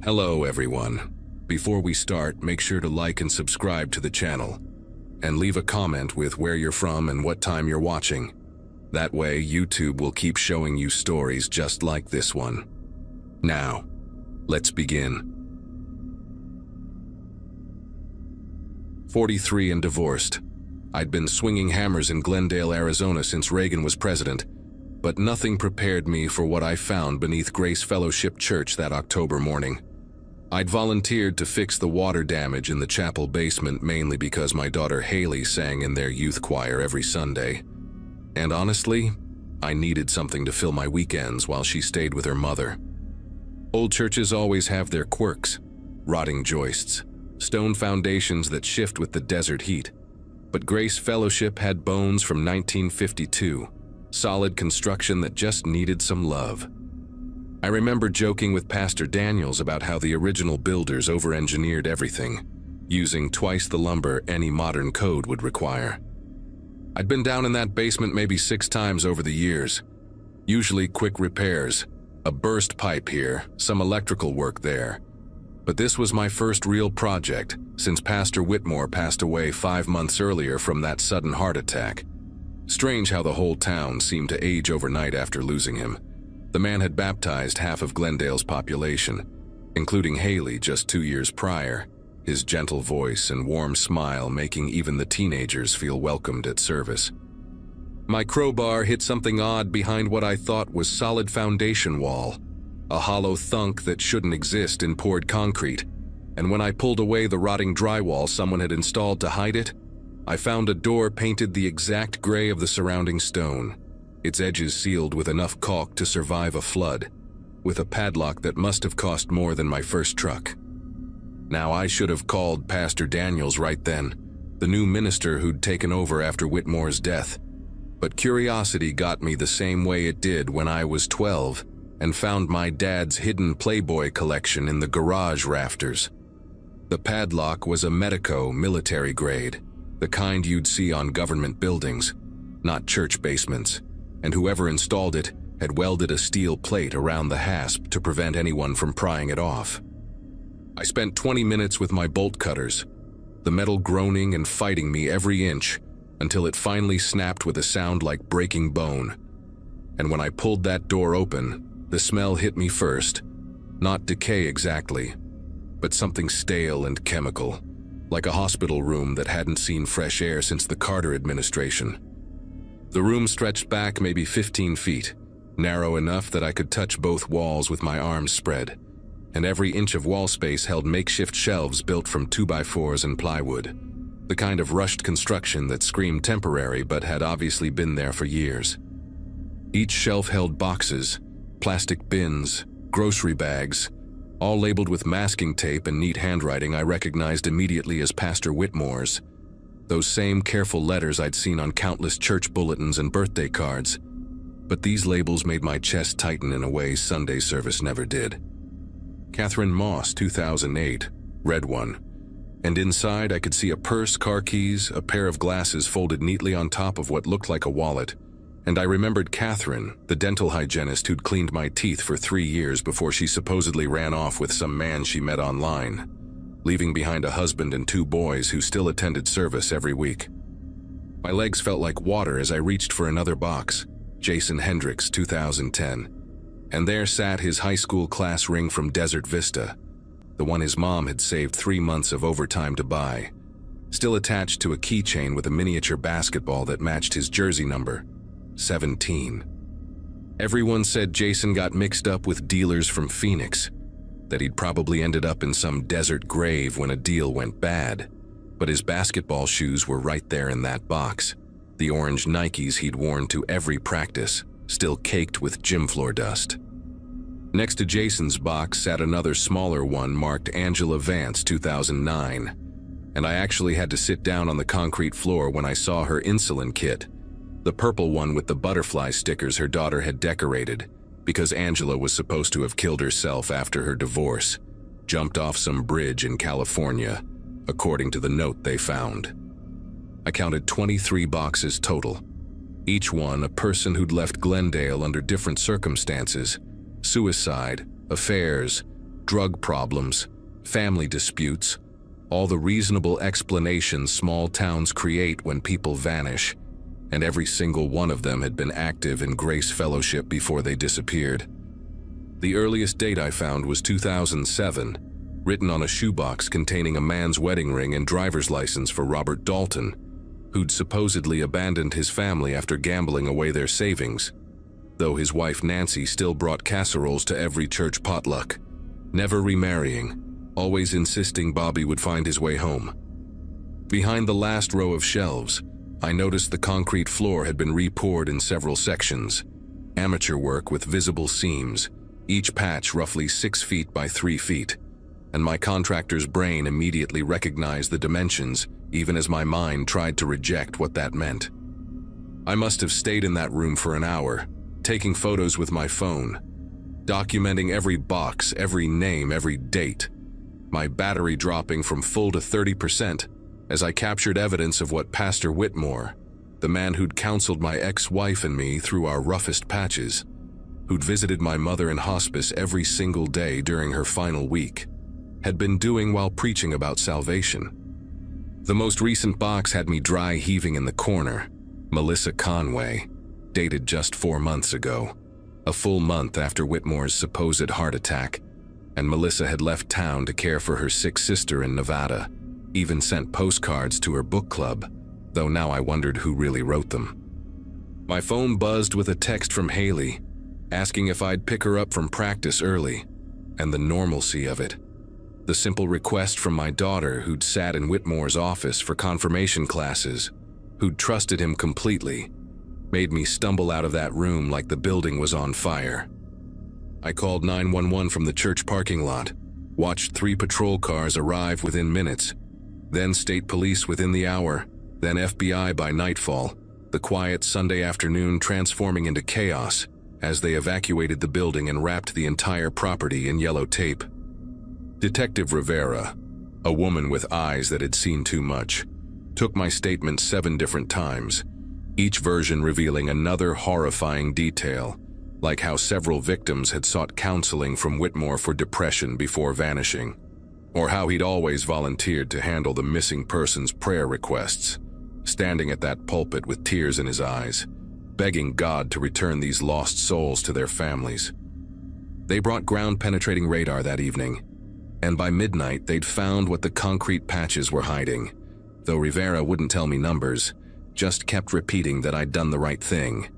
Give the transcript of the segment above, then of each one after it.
Hello everyone. Before we start, make sure to like and subscribe to the channel, and leave a comment with where you're from and what time you're watching. That way, YouTube will keep showing you stories just like this one. Now, let's begin. 43 and divorced. I'd been swinging hammers in Glendale, Arizona since Reagan was president, but nothing prepared me for what I found beneath Grace Fellowship Church that October morning. I'd volunteered to fix the water damage in the chapel basement mainly because my daughter Haley sang in their youth choir every Sunday. And honestly, I needed something to fill my weekends while she stayed with her mother. Old churches always have their quirks: rotting joists, stone foundations that shift with the desert heat. But Grace Fellowship had bones from 1952, solid construction that just needed some love. I remember joking with Pastor Daniels about how the original builders over-engineered everything, using twice the lumber any modern code would require. I'd been down in that basement maybe 6 times over the years, usually quick repairs, a burst pipe here, some electrical work there. But this was my first real project since Pastor Whitmore passed away 5 months earlier from that sudden heart attack. Strange how the whole town seemed to age overnight after losing him. The man had baptized half of Glendale's population, including Haley just 2 years prior, his gentle voice and warm smile making even the teenagers feel welcomed at service. My crowbar hit something odd behind what I thought was solid foundation wall, a hollow thunk that shouldn't exist in poured concrete, and when I pulled away the rotting drywall someone had installed to hide it, I found a door painted the exact gray of the surrounding stone, its edges sealed with enough caulk to survive a flood, with a padlock that must have cost more than my first truck. Now I should have called Pastor Daniels right then, the new minister who'd taken over after Whitmore's death, but curiosity got me the same way it did when I was 12 and found my dad's hidden Playboy collection in the garage rafters. The padlock was a Medico military grade, the kind you'd see on government buildings, not church basements, and whoever installed it had welded a steel plate around the hasp to prevent anyone from prying it off. I spent 20 minutes with my bolt cutters, the metal groaning and fighting me every inch until it finally snapped with a sound like breaking bone. And when I pulled that door open, the smell hit me first, not decay exactly, but something stale and chemical, like a hospital room that hadn't seen fresh air since the Carter administration. The room stretched back maybe 15 feet, narrow enough that I could touch both walls with my arms spread, and every inch of wall space held makeshift shelves built from 2x4s and plywood, the kind of rushed construction that screamed temporary but had obviously been there for years. Each shelf held boxes, plastic bins, grocery bags, all labeled with masking tape and neat handwriting I recognized immediately as Pastor Whitmore's. Those same careful letters I'd seen on countless church bulletins and birthday cards. But these labels made my chest tighten in a way Sunday service never did. Catherine Moss, 2008, red one. And inside I could see a purse, car keys, a pair of glasses folded neatly on top of what looked like a wallet. And I remembered Catherine, the dental hygienist who'd cleaned my teeth for 3 years before she supposedly ran off with some man she met online, leaving behind a husband and 2 boys who still attended service every week. My legs felt like water as I reached for another box, Jason Hendricks, 2010, and there sat his high school class ring from Desert Vista, the one his mom had saved 3 months of overtime to buy, still attached to a keychain with a miniature basketball that matched his jersey number, 17. Everyone said Jason got mixed up with dealers from Phoenix, that he'd probably ended up in some desert grave when a deal went bad, but his basketball shoes were right there in that box, the orange Nikes he'd worn to every practice, still caked with gym floor dust. Next to Jason's box sat another smaller one marked Angela Vance, 2009, and I actually had to sit down on the concrete floor when I saw her insulin kit, the purple one with the butterfly stickers her daughter had decorated, because Angela was supposed to have killed herself after her divorce, jumped off some bridge in California, according to the note they found. I counted 23 boxes total, each one a person who'd left Glendale under different circumstances: suicide, affairs, drug problems, family disputes, all the reasonable explanations small towns create when people vanish, and every single one of them had been active in Grace Fellowship before they disappeared. The earliest date I found was 2007, written on a shoebox containing a man's wedding ring and driver's license for Robert Dalton, who'd supposedly abandoned his family after gambling away their savings, though his wife Nancy still brought casseroles to every church potluck, never remarrying, always insisting Bobby would find his way home. Behind the last row of shelves, I noticed the concrete floor had been re-poured in several sections, amateur work with visible seams, each patch roughly 6 feet by 3 feet, and my contractor's brain immediately recognized the dimensions, even as my mind tried to reject what that meant. I must have stayed in that room for an hour, taking photos with my phone, documenting every box, every name, every date, my battery dropping from full to 30% as I captured evidence of what Pastor Whitmore, the man who'd counseled my ex-wife and me through our roughest patches, who'd visited my mother in hospice every single day during her final week, had been doing while preaching about salvation. The most recent box had me dry heaving in the corner. Melissa Conway, dated just 4 months ago, a full month after Whitmore's supposed heart attack, and Melissa had left town to care for her sick sister in Nevada, even sent postcards to her book club, though now I wondered who really wrote them. My phone buzzed with a text from Haley, asking if I'd pick her up from practice early, and the normalcy of it. The simple request from my daughter, who'd sat in Whitmore's office for confirmation classes, who'd trusted him completely, made me stumble out of that room like the building was on fire. I called 911 from the church parking lot, watched 3 patrol cars arrive within minutes, then state police within the hour, then FBI by nightfall, the quiet Sunday afternoon transforming into chaos as they evacuated the building and wrapped the entire property in yellow tape. Detective Rivera, a woman with eyes that had seen too much, took my statement 7 different times, each version revealing another horrifying detail, like how several victims had sought counseling from Whitmore for depression before vanishing, or how he'd always volunteered to handle the missing person's prayer requests, standing at that pulpit with tears in his eyes, begging God to return these lost souls to their families. They brought ground-penetrating radar that evening, and by midnight they'd found what the concrete patches were hiding, though Rivera wouldn't tell me numbers, just kept repeating that I'd done the right thing,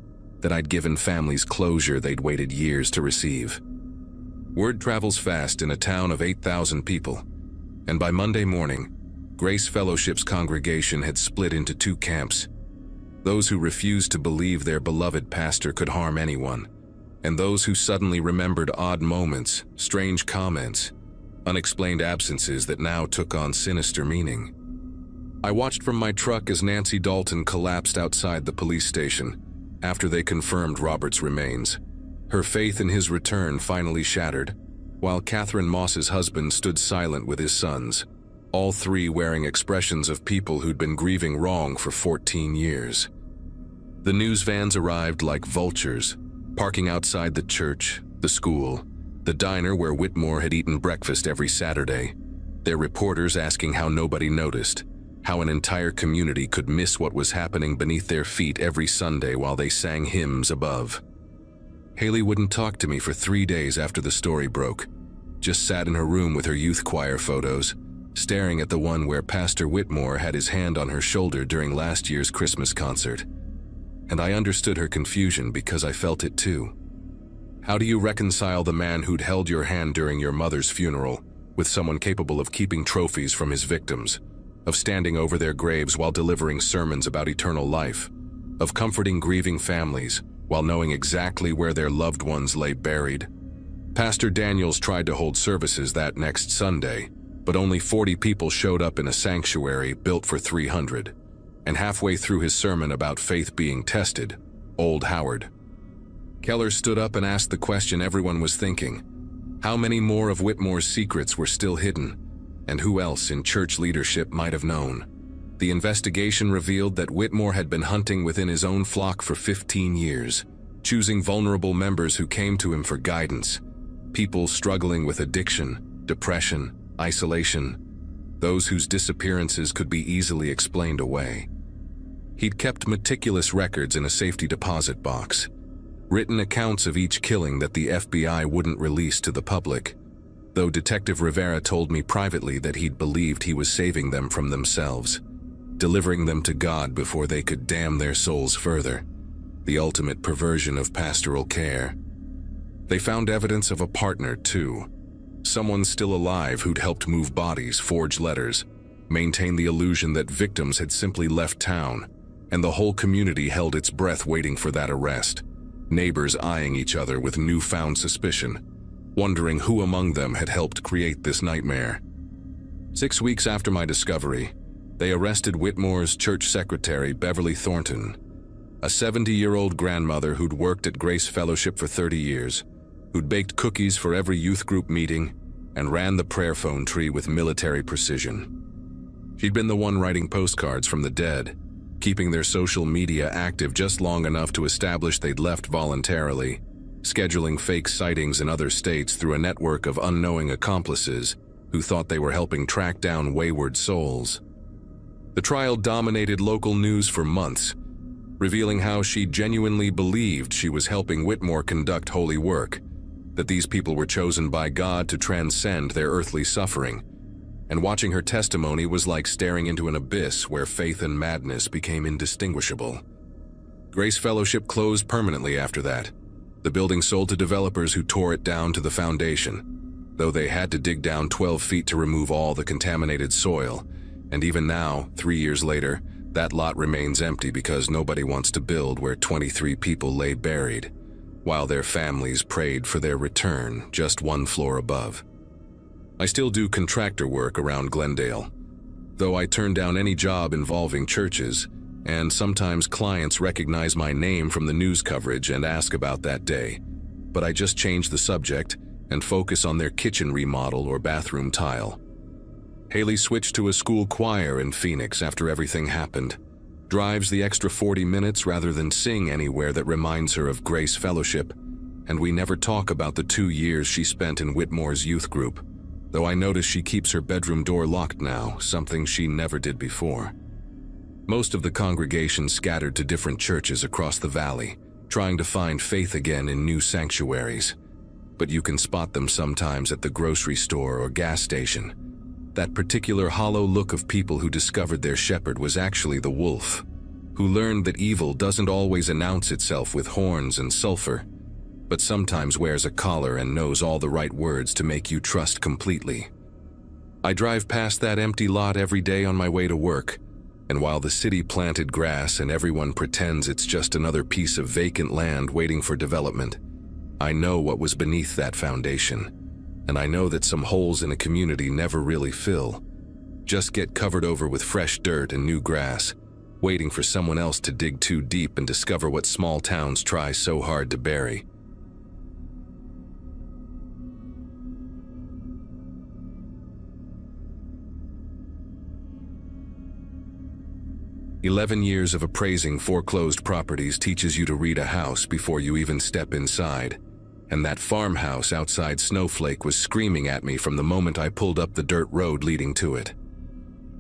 that I'd given families closure they'd waited years to receive. Word travels fast in a town of 8,000 people, and by Monday morning, Grace Fellowship's congregation had split into 2 camps: those who refused to believe their beloved pastor could harm anyone, and those who suddenly remembered odd moments, strange comments, unexplained absences that now took on sinister meaning. I watched from my truck as Nancy Dalton collapsed outside the police station after they confirmed Robert's remains, her faith in his return finally shattered, while Catherine Moss's husband stood silent with his sons, all 3 wearing expressions of people who'd been grieving wrong for 14 years. The news vans arrived like vultures, parking outside the church, the school, the diner where Whitmore had eaten breakfast every Saturday, their reporters asking how nobody noticed, how an entire community could miss what was happening beneath their feet every Sunday while they sang hymns above. Haley wouldn't talk to me for 3 days after the story broke, just sat in her room with her youth choir photos, staring at the one where Pastor Whitmore had his hand on her shoulder during last year's Christmas concert. And I understood her confusion because I felt it too. How do you reconcile the man who'd held your hand during your mother's funeral with someone capable of keeping trophies from his victims, of standing over their graves while delivering sermons about eternal life, of comforting grieving families while knowing exactly where their loved ones lay buried? Pastor Daniels tried to hold services that next Sunday, but only 40 people showed up in a sanctuary built for 300, and halfway through his sermon about faith being tested, Old Howard Keller stood up and asked the question everyone was thinking: how many more of Whitmore's secrets were still hidden? And who else in church leadership might have known? The investigation revealed that Whitmore had been hunting within his own flock for 15 years, choosing vulnerable members who came to him for guidance, People struggling with addiction, depression, isolation, those whose disappearances could be easily explained away. He'd kept meticulous records in a safety deposit box, written accounts of each killing that the FBI wouldn't release to the public, though Detective Rivera told me privately that he'd believed he was saving them from themselves, delivering them to God before they could damn their souls further, the ultimate perversion of pastoral care. They found evidence of a partner, too, someone still alive who'd helped move bodies, forge letters, maintain the illusion that victims had simply left town, and the whole community held its breath waiting for that arrest, neighbors eyeing each other with newfound suspicion, wondering who among them had helped create this nightmare. 6 weeks after my discovery, they arrested Whitmore's church secretary, Beverly Thornton, a 70-year-old grandmother who'd worked at Grace Fellowship for 30 years, who'd baked cookies for every youth group meeting and ran the prayer phone tree with military precision. She'd been the one writing postcards from the dead, keeping their social media active just long enough to establish they'd left voluntarily, scheduling fake sightings in other states through a network of unknowing accomplices who thought they were helping track down wayward souls. The trial dominated local news for months, revealing how she genuinely believed she was helping Whitmore conduct holy work, that these people were chosen by God to transcend their earthly suffering, and watching her testimony was like staring into an abyss where faith and madness became indistinguishable. Grace Fellowship closed permanently after that. The building sold to developers who tore it down to the foundation, though they had to dig down 12 feet to remove all the contaminated soil, and even now, 3 years later, that lot remains empty because nobody wants to build where 23 people lay buried, while their families prayed for their return just 1 floor above. I still do contractor work around Glendale, though I turn down any job involving churches, and sometimes clients recognize my name from the news coverage and ask about that day, but I just change the subject and focus on their kitchen remodel or bathroom tile. Haley switched to a school choir in Phoenix after everything happened, drives the extra 40 minutes rather than sing anywhere that reminds her of Grace Fellowship, and we never talk about the 2 years she spent in Whitmore's youth group, though I notice she keeps her bedroom door locked now, something she never did before. Most of the congregation scattered to different churches across the valley, trying to find faith again in new sanctuaries, but you can spot them sometimes at the grocery store or gas station. That particular hollow look of people who discovered their shepherd was actually the wolf, who learned that evil doesn't always announce itself with horns and sulfur, but sometimes wears a collar and knows all the right words to make you trust completely. I drive past that empty lot every day on my way to work, and while the city planted grass and everyone pretends it's just another piece of vacant land waiting for development, I know what was beneath that foundation. And I know that some holes in a community never really fill, just get covered over with fresh dirt and new grass, waiting for someone else to dig too deep and discover what small towns try so hard to bury. "11 years of appraising foreclosed properties teaches you to read a house before you even step inside. And that farmhouse outside Snowflake was screaming at me from the moment I pulled up the dirt road leading to it.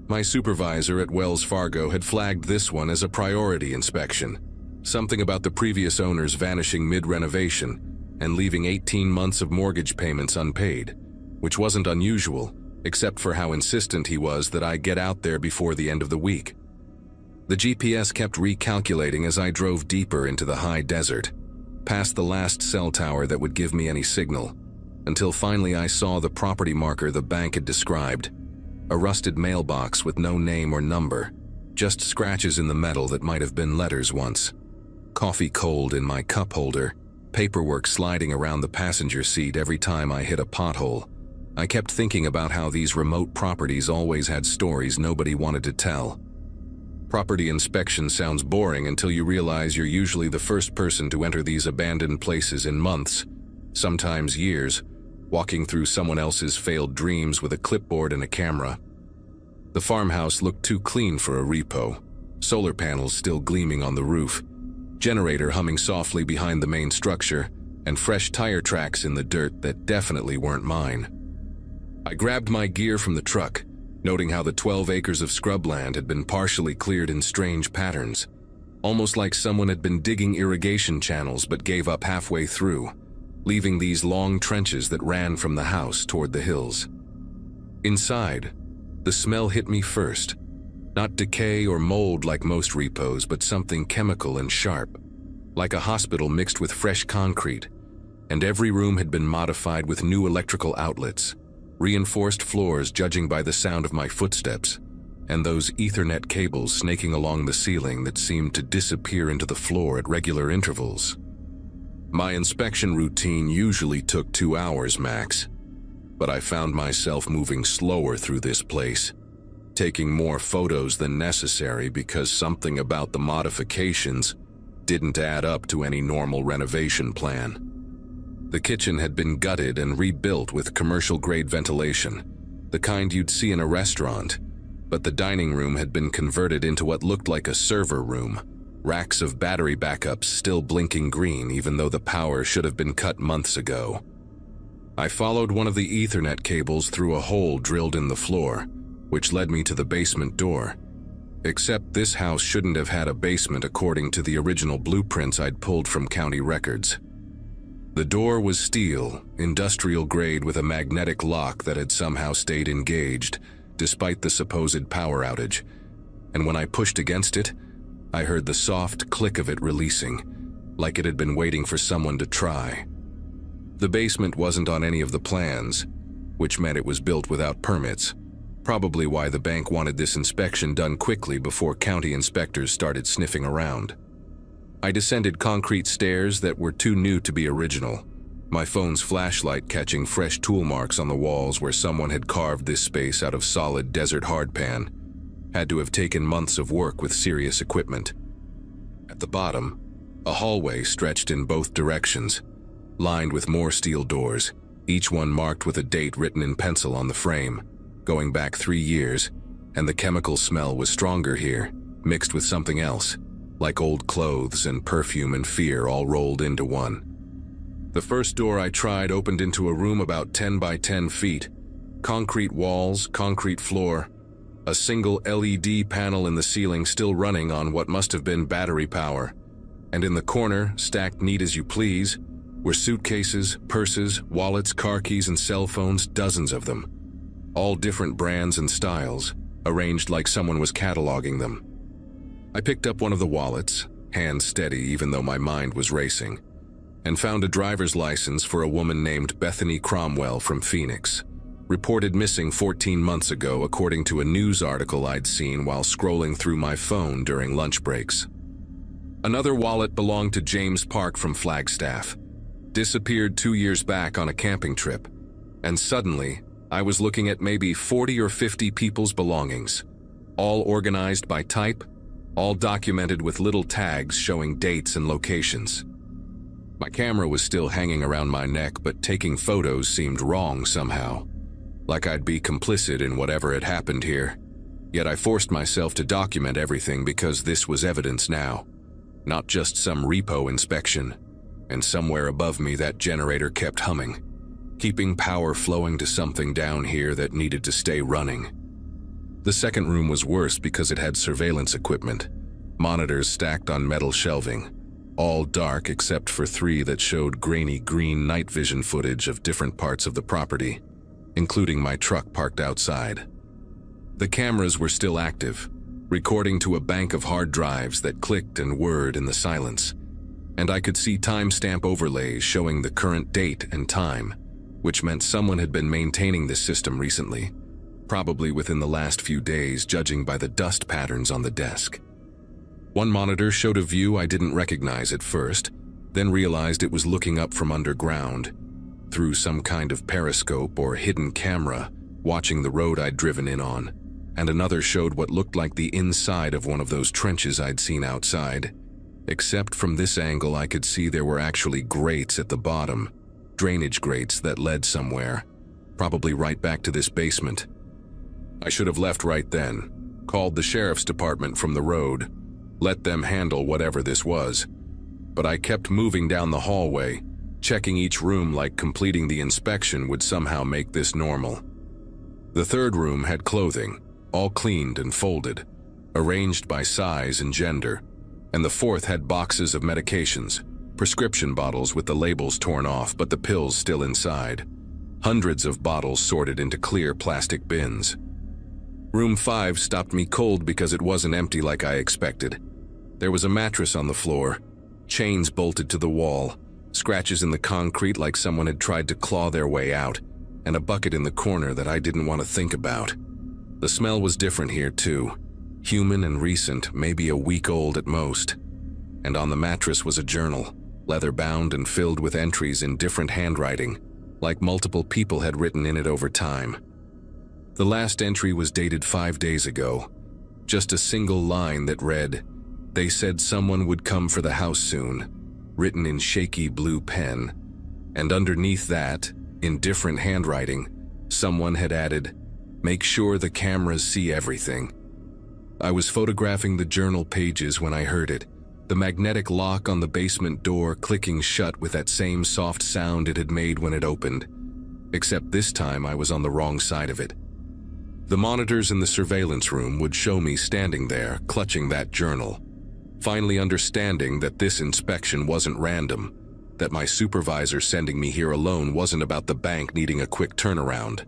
My supervisor at Wells Fargo had flagged this one as a priority inspection, something about the previous owners vanishing mid-renovation and leaving 18 months of mortgage payments unpaid, which wasn't unusual, except for how insistent he was that I get out there before the end of the week. The GPS kept recalculating as I drove deeper into the high desert, past the last cell tower that would give me any signal, until finally I saw the property marker the bank had described, a rusted mailbox with no name or number, just scratches in the metal that might have been letters once. Coffee cold in my cup holder, paperwork sliding around the passenger seat every time I hit a pothole. I kept thinking about how these remote properties always had stories nobody wanted to tell. Property inspection sounds boring until you realize you're usually the first person to enter these abandoned places in months, sometimes years, walking through someone else's failed dreams with a clipboard and a camera. The farmhouse looked too clean for a repo, solar panels still gleaming on the roof, generator humming softly behind the main structure, and fresh tire tracks in the dirt that definitely weren't mine. I grabbed my gear from the truck, noting how the 12 acres of scrubland had been partially cleared in strange patterns, almost like someone had been digging irrigation channels but gave up halfway through, leaving these long trenches that ran from the house toward the hills. Inside, the smell hit me first. Not decay or mold like most repos, but something chemical and sharp, like a hospital mixed with fresh concrete, and every room had been modified with new electrical outlets, reinforced floors judging by the sound of my footsteps, and those Ethernet cables snaking along the ceiling that seemed to disappear into the floor at regular intervals. My inspection routine usually took 2 hours max, but I found myself moving slower through this place, taking more photos than necessary because something about the modifications didn't add up to any normal renovation plan. The kitchen had been gutted and rebuilt with commercial-grade ventilation, the kind you'd see in a restaurant, but the dining room had been converted into what looked like a server room, racks of battery backups still blinking green even though the power should have been cut months ago. I followed one of the Ethernet cables through a hole drilled in the floor, which led me to the basement door. Except this house shouldn't have had a basement according to the original blueprints I'd pulled from county records. The door was steel, industrial grade with a magnetic lock that had somehow stayed engaged, despite the supposed power outage, and when I pushed against it, I heard the soft click of it releasing, like it had been waiting for someone to try. The basement wasn't on any of the plans, which meant it was built without permits, probably why the bank wanted this inspection done quickly before county inspectors started sniffing around. I descended concrete stairs that were too new to be original, my phone's flashlight catching fresh tool marks on the walls where someone had carved this space out of solid desert hardpan. Had to have taken months of work with serious equipment. At the bottom, a hallway stretched in both directions, lined with more steel doors, each one marked with a date written in pencil on the frame, going back 3 years, and the chemical smell was stronger here, mixed with something else, like old clothes and perfume and fear all rolled into one. The first door I tried opened into a room about 10 by 10 feet, concrete walls, concrete floor, a single LED panel in the ceiling still running on what must have been battery power, and in the corner, stacked neat as you please, were suitcases, purses, wallets, car keys, and cell phones, dozens of them, all different brands and styles, arranged like someone was cataloging them. I picked up one of the wallets, hands steady even though my mind was racing, and found a driver's license for a woman named Bethany Cromwell from Phoenix, reported missing 14 months ago according to a news article I'd seen while scrolling through my phone during lunch breaks. Another wallet belonged to James Park from Flagstaff, disappeared 2 years back on a camping trip, and suddenly I was looking at maybe 40 or 50 people's belongings, all organized by type, all documented with little tags showing dates and locations. My camera was still hanging around my neck, but taking photos seemed wrong somehow, like I'd be complicit in whatever had happened here. Yet I forced myself to document everything because this was evidence now, not just some repo inspection. And somewhere above me that generator kept humming, keeping power flowing to something down here that needed to stay running. The second room was worse because it had surveillance equipment, monitors stacked on metal shelving, all dark except for 3 that showed grainy green night vision footage of different parts of the property, including my truck parked outside. The cameras were still active, recording to a bank of hard drives that clicked and whirred in the silence, and I could see timestamp overlays showing the current date and time, which meant someone had been maintaining this system recently, probably within the last few days judging by the dust patterns on the desk. One monitor showed a view I didn't recognize at first, then realized it was looking up from underground, through some kind of periscope or hidden camera, watching the road I'd driven in on, and another showed what looked like the inside of one of those trenches I'd seen outside. Except from this angle I could see there were actually grates at the bottom, drainage grates that led somewhere, probably right back to this basement. I should have left right then, called the sheriff's department from the road, let them handle whatever this was, but I kept moving down the hallway, Checking each room like completing the inspection would somehow make this normal. The third room had clothing, all cleaned and folded, arranged by size and gender, and the fourth had boxes of medications, prescription bottles with the labels torn off but the pills still inside, hundreds of bottles sorted into clear plastic bins. Room 5 stopped me cold because it wasn't empty like I expected. There was a mattress on the floor, chains bolted to the wall, scratches in the concrete like someone had tried to claw their way out, and a bucket in the corner that I didn't want to think about. The smell was different here too, human and recent, maybe a week old at most. And on the mattress was a journal, leather-bound and filled with entries in different handwriting, like multiple people had written in it over time. The last entry was dated 5 days ago, just a single line that read, "They said someone would come for the house soon," written in shaky blue pen, and underneath that, in different handwriting, someone had added, "Make sure the cameras see everything." I was photographing the journal pages when I heard it, the magnetic lock on the basement door clicking shut with that same soft sound it had made when it opened, except this time I was on the wrong side of it. The monitors in the surveillance room would show me standing there, clutching that journal, finally understanding that this inspection wasn't random, that my supervisor sending me here alone wasn't about the bank needing a quick turnaround,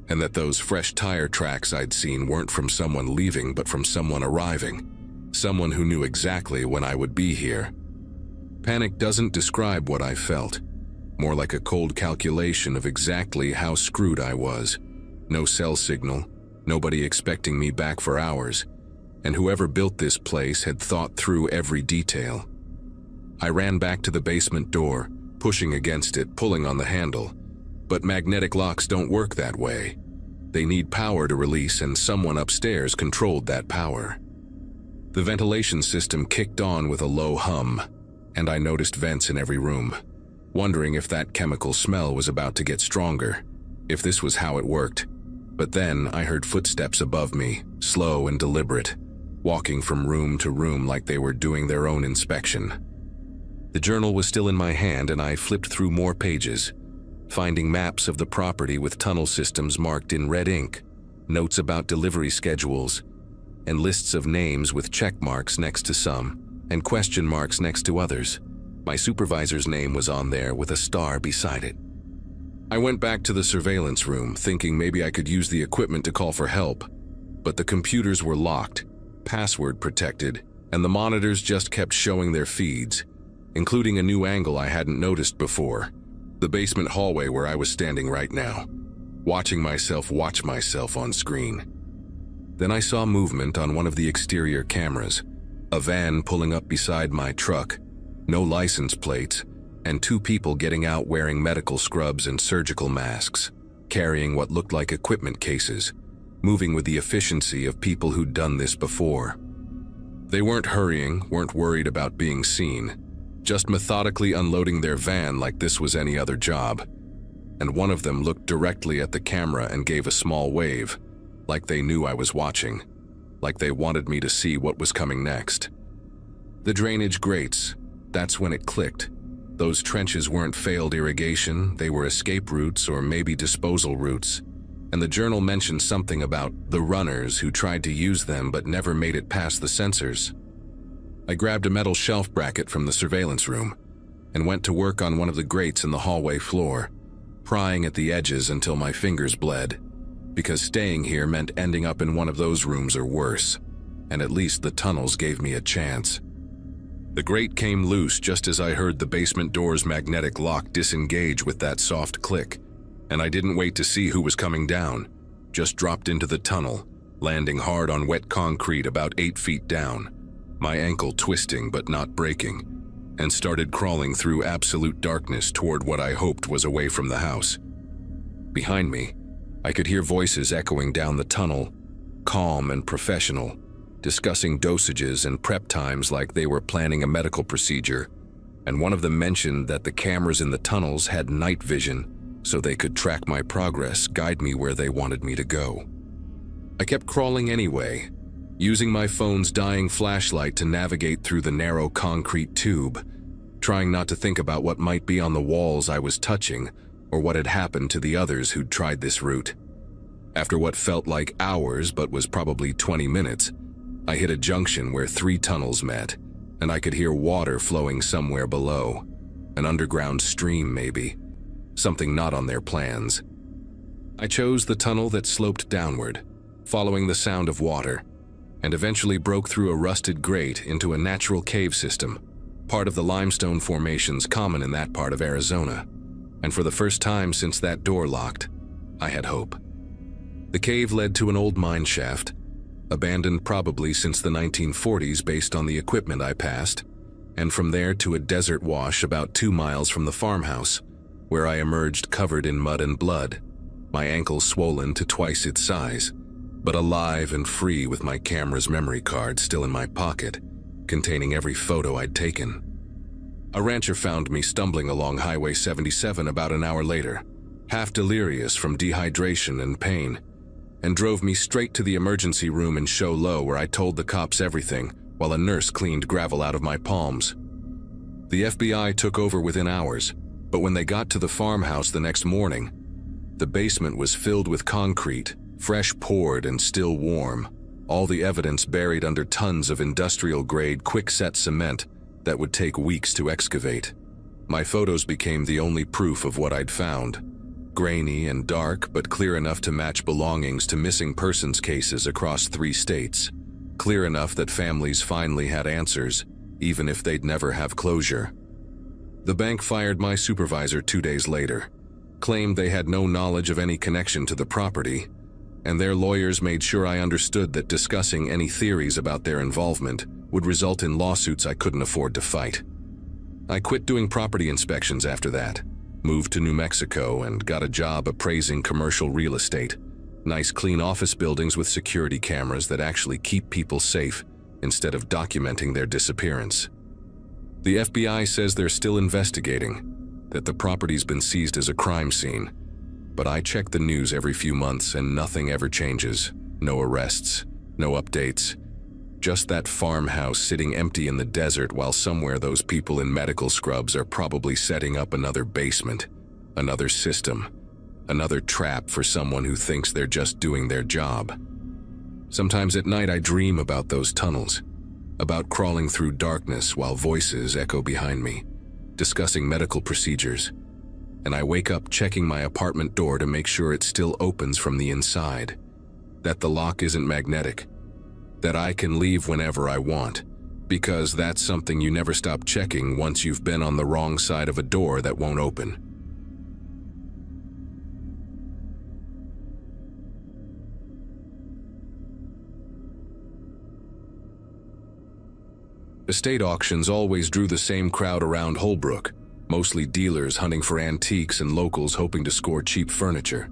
and that those fresh tire tracks I'd seen weren't from someone leaving but from someone arriving, someone who knew exactly when I would be here. Panic doesn't describe what I felt, more like a cold calculation of exactly how screwed I was. No cell signal, nobody expecting me back for hours, and whoever built this place had thought through every detail. I ran back to the basement door, pushing against it, pulling on the handle. But magnetic locks don't work that way. They need power to release, and someone upstairs controlled that power. The ventilation system kicked on with a low hum, and I noticed vents in every room, wondering if that chemical smell was about to get stronger, if this was how it worked. But then I heard footsteps above me, slow and deliberate, walking from room to room like they were doing their own inspection. The journal was still in my hand, and I flipped through more pages, finding maps of the property with tunnel systems marked in red ink, notes about delivery schedules, and lists of names with check marks next to some, and question marks next to others. My supervisor's name was on there with a star beside it. I went back to the surveillance room, thinking maybe I could use the equipment to call for help, but the computers were locked, password protected, and the monitors just kept showing their feeds, including a new angle I hadn't noticed before, the basement hallway where I was standing right now, watching myself watch myself on screen. Then I saw movement on one of the exterior cameras, a van pulling up beside my truck, no license plates, and 2 people getting out wearing medical scrubs and surgical masks, carrying what looked like equipment cases, moving with the efficiency of people who'd done this before. They weren't hurrying, weren't worried about being seen, just methodically unloading their van like this was any other job. And one of them looked directly at the camera and gave a small wave, like they knew I was watching, like they wanted me to see what was coming next. The drainage grates, that's when it clicked. Those trenches weren't failed irrigation, they were escape routes or maybe disposal routes, and the journal mentioned something about the runners who tried to use them but never made it past the sensors. I grabbed a metal shelf bracket from the surveillance room and went to work on one of the grates in the hallway floor, prying at the edges until my fingers bled, because staying here meant ending up in one of those rooms or worse, and at least the tunnels gave me a chance. The grate came loose just as I heard the basement door's magnetic lock disengage with that soft click, and I didn't wait to see who was coming down, just dropped into the tunnel, landing hard on wet concrete about 8 feet down, my ankle twisting but not breaking, and started crawling through absolute darkness toward what I hoped was away from the house. Behind me, I could hear voices echoing down the tunnel, calm and professional, discussing dosages and prep times like they were planning a medical procedure, and one of them mentioned that the cameras in the tunnels had night vision so they could track my progress, guide me where they wanted me to go. I kept crawling anyway, using my phone's dying flashlight to navigate through the narrow concrete tube, trying not to think about what might be on the walls I was touching or what had happened to the others who'd tried this route. After what felt like hours but was probably 20 minutes, I hit a junction where 3 tunnels met, and I could hear water flowing somewhere below. An underground stream, maybe. Something not on their plans. I chose the tunnel that sloped downward, following the sound of water, and eventually broke through a rusted grate into a natural cave system, part of the limestone formations common in that part of Arizona. And for the first time since that door locked, I had hope. The cave led to an old mine shaft, abandoned probably since the 1940s based on the equipment I passed, and from there to a desert wash about 2 miles from the farmhouse, where I emerged covered in mud and blood, my ankle swollen to twice its size, but alive and free with my camera's memory card still in my pocket, containing every photo I'd taken. A rancher found me stumbling along Highway 77 about an hour later, half delirious from dehydration and pain, and drove me straight to the emergency room in Show Low where I told the cops everything while a nurse cleaned gravel out of my palms. The FBI took over within hours, but when they got to the farmhouse the next morning, the basement was filled with concrete, fresh poured and still warm, all the evidence buried under tons of industrial-grade quick-set cement that would take weeks to excavate. My photos became the only proof of what I'd found. Grainy and dark, but clear enough to match belongings to missing persons cases across 3 states. Clear enough that families finally had answers, even if they'd never have closure. The bank fired my supervisor 2 days later, claimed they had no knowledge of any connection to the property, and their lawyers made sure I understood that discussing any theories about their involvement would result in lawsuits I couldn't afford to fight. I quit doing property inspections after that, moved to New Mexico, and got a job appraising commercial real estate. Nice clean office buildings with security cameras that actually keep people safe instead of documenting their disappearance. The FBI says they're still investigating, that the property's been seized as a crime scene, but I check the news every few months and nothing ever changes. No arrests, no updates. Just that farmhouse sitting empty in the desert while somewhere those people in medical scrubs are probably setting up another basement, another system, another trap for someone who thinks they're just doing their job. Sometimes at night I dream about those tunnels, about crawling through darkness while voices echo behind me, discussing medical procedures, and I wake up checking my apartment door to make sure it still opens from the inside, that the lock isn't magnetic, that I can leave whenever I want, because that's something you never stop checking once you've been on the wrong side of a door that won't open. Estate auctions always drew the same crowd around Holbrook, mostly dealers hunting for antiques and locals hoping to score cheap furniture.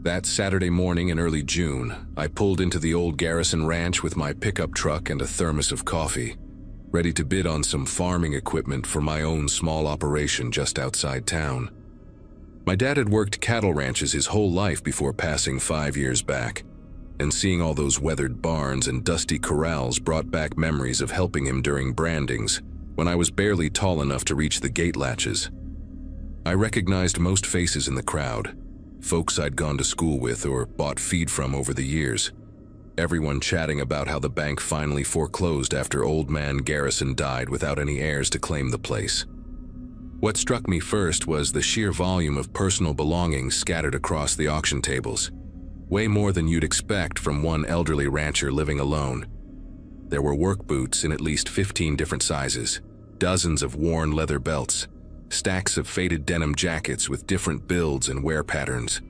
That Saturday morning in early June, I pulled into the old Garrison Ranch with my pickup truck and a thermos of coffee, ready to bid on some farming equipment for my own small operation just outside town. My dad had worked cattle ranches his whole life before passing 5 years back, and seeing all those weathered barns and dusty corrals brought back memories of helping him during brandings when I was barely tall enough to reach the gate latches. I recognized most faces in the crowd, folks I'd gone to school with or bought feed from over the years, everyone chatting about how the bank finally foreclosed after old man Garrison died without any heirs to claim the place. What struck me first was the sheer volume of personal belongings scattered across the auction tables, way more than you'd expect from one elderly rancher living alone. There were work boots in at least 15 different sizes, dozens of worn leather belts, stacks of faded denim jackets with different builds and wear patterns,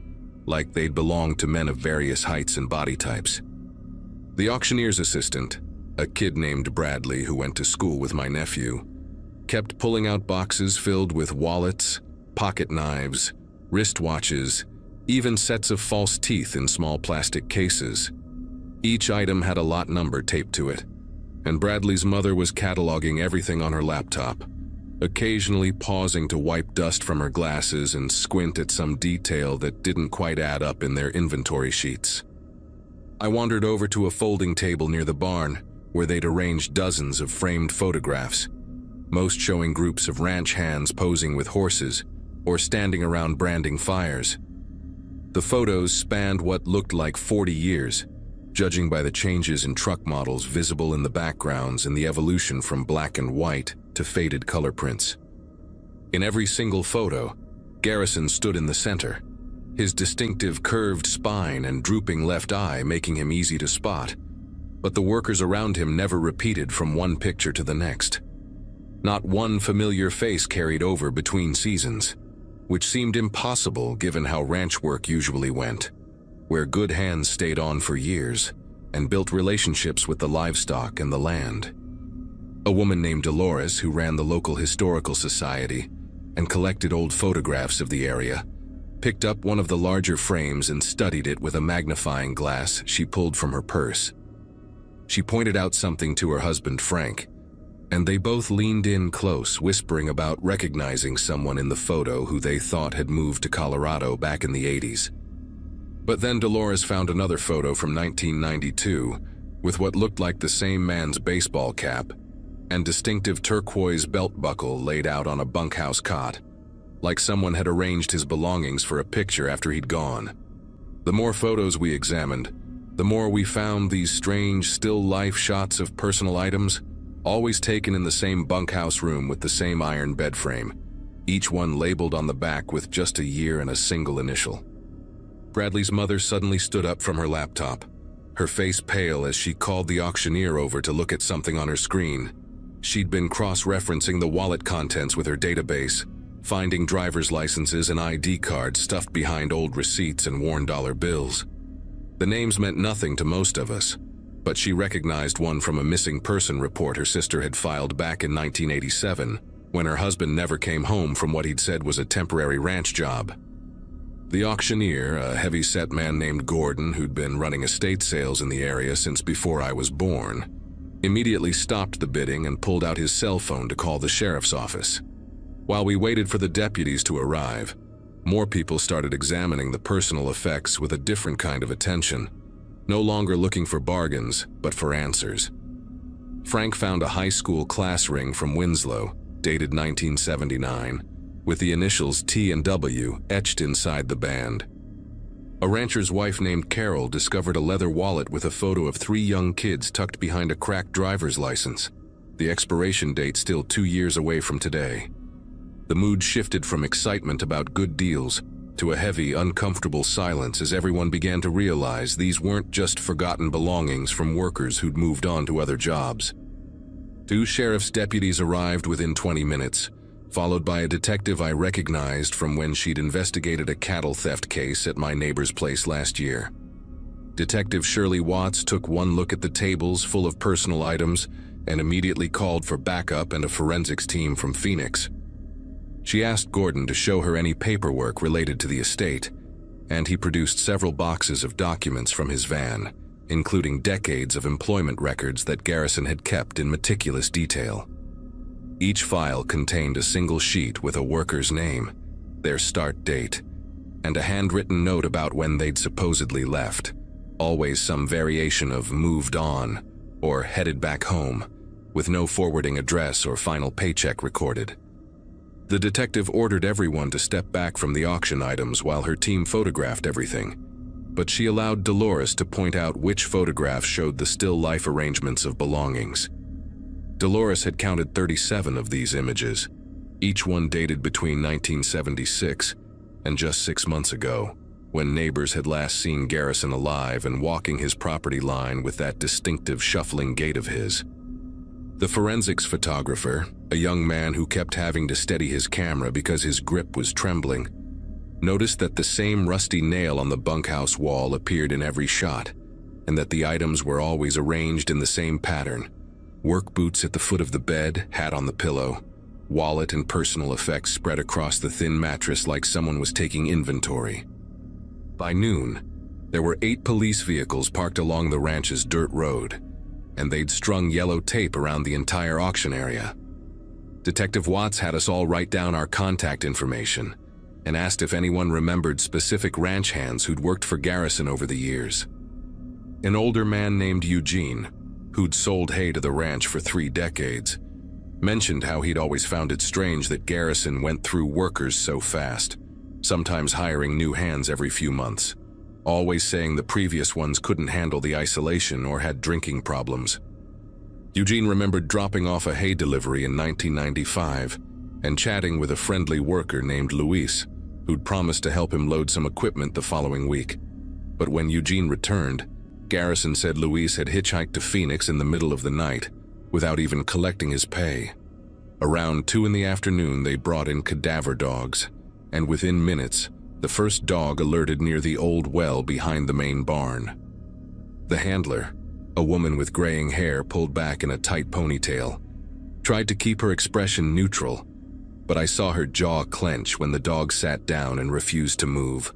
like they'd belonged to men of various heights and body types. The auctioneer's assistant, a kid named Bradley who went to school with my nephew, kept pulling out boxes filled with wallets, pocket knives, wristwatches, even sets of false teeth in small plastic cases. Each item had a lot number taped to it, and Bradley's mother was cataloging everything on her laptop, occasionally pausing to wipe dust from her glasses and squint at some detail that didn't quite add up in their inventory sheets. I wandered over to a folding table near the barn, where they'd arranged dozens of framed photographs, most showing groups of ranch hands posing with horses or standing around branding fires. The photos spanned what looked like 40 years, judging by the changes in truck models visible in the backgrounds and the evolution from black and white to faded color prints. In every single photo, Garrison stood in the center, his distinctive curved spine and drooping left eye making him easy to spot, but the workers around him never repeated from one picture to the next. Not one familiar face carried over between seasons, which seemed impossible given how ranch work usually went, where good hands stayed on for years and built relationships with the livestock and the land. A woman named Dolores, who ran the local historical society and collected old photographs of the area, picked up one of the larger frames and studied it with a magnifying glass she pulled from her purse. She pointed out something to her husband Frank, and they both leaned in close, whispering about recognizing someone in the photo who they thought had moved to Colorado back in the 80s. But then Dolores found another photo from 1992 with what looked like the same man's baseball cap and distinctive turquoise belt buckle laid out on a bunkhouse cot, like someone had arranged his belongings for a picture after he'd gone. The more photos we examined, the more we found these strange still life shots of personal items, always taken in the same bunkhouse room with the same iron bed frame, each one labeled on the back with just a year and a single initial. Bradley's mother suddenly stood up from her laptop, her face pale as she called the auctioneer over to look at something on her screen. She'd been cross-referencing the wallet contents with her database, finding driver's licenses and ID cards stuffed behind old receipts and worn dollar bills. The names meant nothing to most of us, but she recognized one from a missing person report her sister had filed back in 1987, when her husband never came home from what he'd said was a temporary ranch job. The auctioneer, a heavy-set man named Gordon who'd been running estate sales in the area since before I was born, immediately stopped the bidding and pulled out his cell phone to call the sheriff's office. While we waited for the deputies to arrive, more people started examining the personal effects with a different kind of attention, no longer looking for bargains, but for answers. Frank found a high school class ring from Winslow, dated 1979, with the initials T and W etched inside the band. A rancher's wife named Carol discovered a leather wallet with a photo of 3 young kids tucked behind a cracked driver's license, the expiration date still 2 years away from today. The mood shifted from excitement about good deals to a heavy, uncomfortable silence as everyone began to realize these weren't just forgotten belongings from workers who'd moved on to other jobs. 2 sheriff's deputies arrived within 20 minutes, followed by a detective I recognized from when she'd investigated a cattle theft case at my neighbor's place last year. Detective Shirley Watts took one look at the tables full of personal items and immediately called for backup and a forensics team from Phoenix. She asked Gordon to show her any paperwork related to the estate, and he produced several boxes of documents from his van, including decades of employment records that Garrison had kept in meticulous detail. Each file contained a single sheet with a worker's name, their start date, and a handwritten note about when they'd supposedly left, always some variation of moved on or headed back home, with no forwarding address or final paycheck recorded. The detective ordered everyone to step back from the auction items while her team photographed everything, but she allowed Dolores to point out which photographs showed the still life arrangements of belongings. Dolores had counted 37 of these images, each one dated between 1976 and just 6 months ago, when neighbors had last seen Garrison alive and walking his property line with that distinctive shuffling gait of his. The forensics photographer, a young man who kept having to steady his camera because his grip was trembling, noticed that the same rusty nail on the bunkhouse wall appeared in every shot, and that the items were always arranged in the same pattern: work boots at the foot of the bed, hat on the pillow, wallet and personal effects spread across the thin mattress like someone was taking inventory. By noon, there were 8 police vehicles parked along the ranch's dirt road, and they'd strung yellow tape around the entire auction area. Detective Watts had us all write down our contact information and asked if anyone remembered specific ranch hands who'd worked for Garrison over the years. An older man named Eugene, who'd sold hay to the ranch for 3 decades, Mentioned how he'd always found it strange that Garrison went through workers so fast, sometimes hiring new hands every few months, always saying the previous ones couldn't handle the isolation or had drinking problems. Eugene remembered dropping off a hay delivery in 1995 and chatting with a friendly worker named Luis, who'd promised to help him load some equipment the following week. But when Eugene returned, Garrison said Luis had hitchhiked to Phoenix in the middle of the night without even collecting his pay. Around 2 in the afternoon, they brought in cadaver dogs, and within minutes, the first dog alerted near the old well behind the main barn. The handler, a woman with graying hair pulled back in a tight ponytail, tried to keep her expression neutral, but I saw her jaw clench when the dog sat down and refused to move,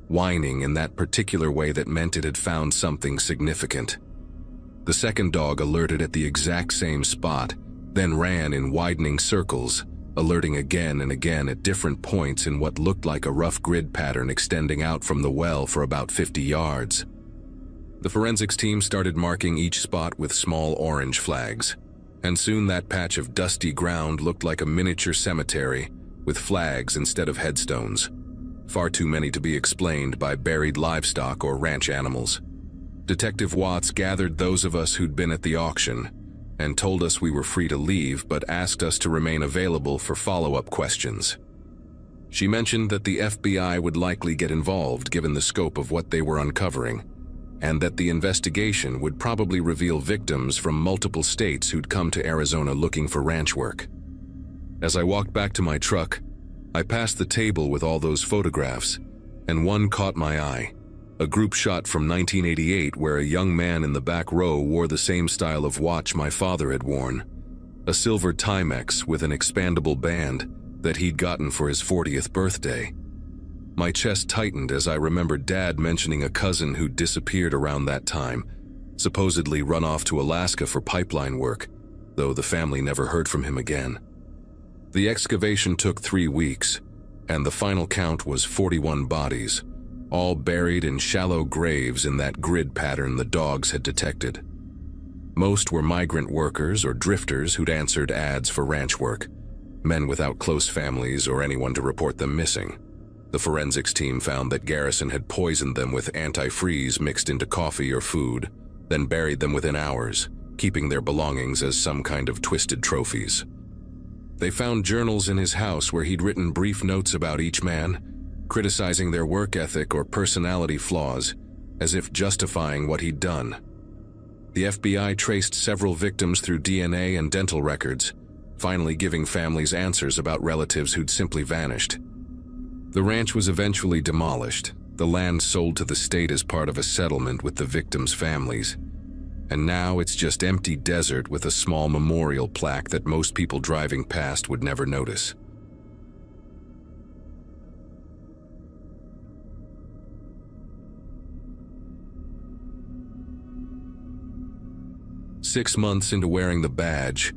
whining in that particular way that meant it had found something significant. The second dog alerted at the exact same spot, then ran in widening circles, alerting again and again at different points in what looked like a rough grid pattern extending out from the well for about 50 yards. The forensics team started marking each spot with small orange flags, and soon that patch of dusty ground looked like a miniature cemetery with flags instead of headstones, far too many to be explained by buried livestock or ranch animals. Detective Watts gathered those of us who'd been at the auction and told us we were free to leave, but asked us to remain available for follow-up questions. She mentioned that the FBI would likely get involved given the scope of what they were uncovering, and that the investigation would probably reveal victims from multiple states who'd come to Arizona looking for ranch work. As I walked back to my truck, I passed the table with all those photographs, and one caught my eye. A group shot from 1988 where a young man in the back row wore the same style of watch my father had worn, a silver Timex with an expandable band that he'd gotten for his 40th birthday. My chest tightened as I remembered Dad mentioning a cousin who'd disappeared around that time, supposedly run off to Alaska for pipeline work, though the family never heard from him again. The excavation took 3 weeks, and the final count was 41 bodies, all buried in shallow graves in that grid pattern the dogs had detected. Most were migrant workers or drifters who'd answered ads for ranch work, men without close families or anyone to report them missing. The forensics team found that Garrison had poisoned them with antifreeze mixed into coffee or food, then buried them within hours, keeping their belongings as some kind of twisted trophies. They found journals in his house where he'd written brief notes about each man, criticizing their work ethic or personality flaws, as if justifying what he'd done. The FBI traced several victims through DNA and dental records, finally giving families answers about relatives who'd simply vanished. The ranch was eventually demolished, the land sold to the state as part of a settlement with the victims' families, and now it's just empty desert with a small memorial plaque that most people driving past would never notice. "6 months into wearing the badge,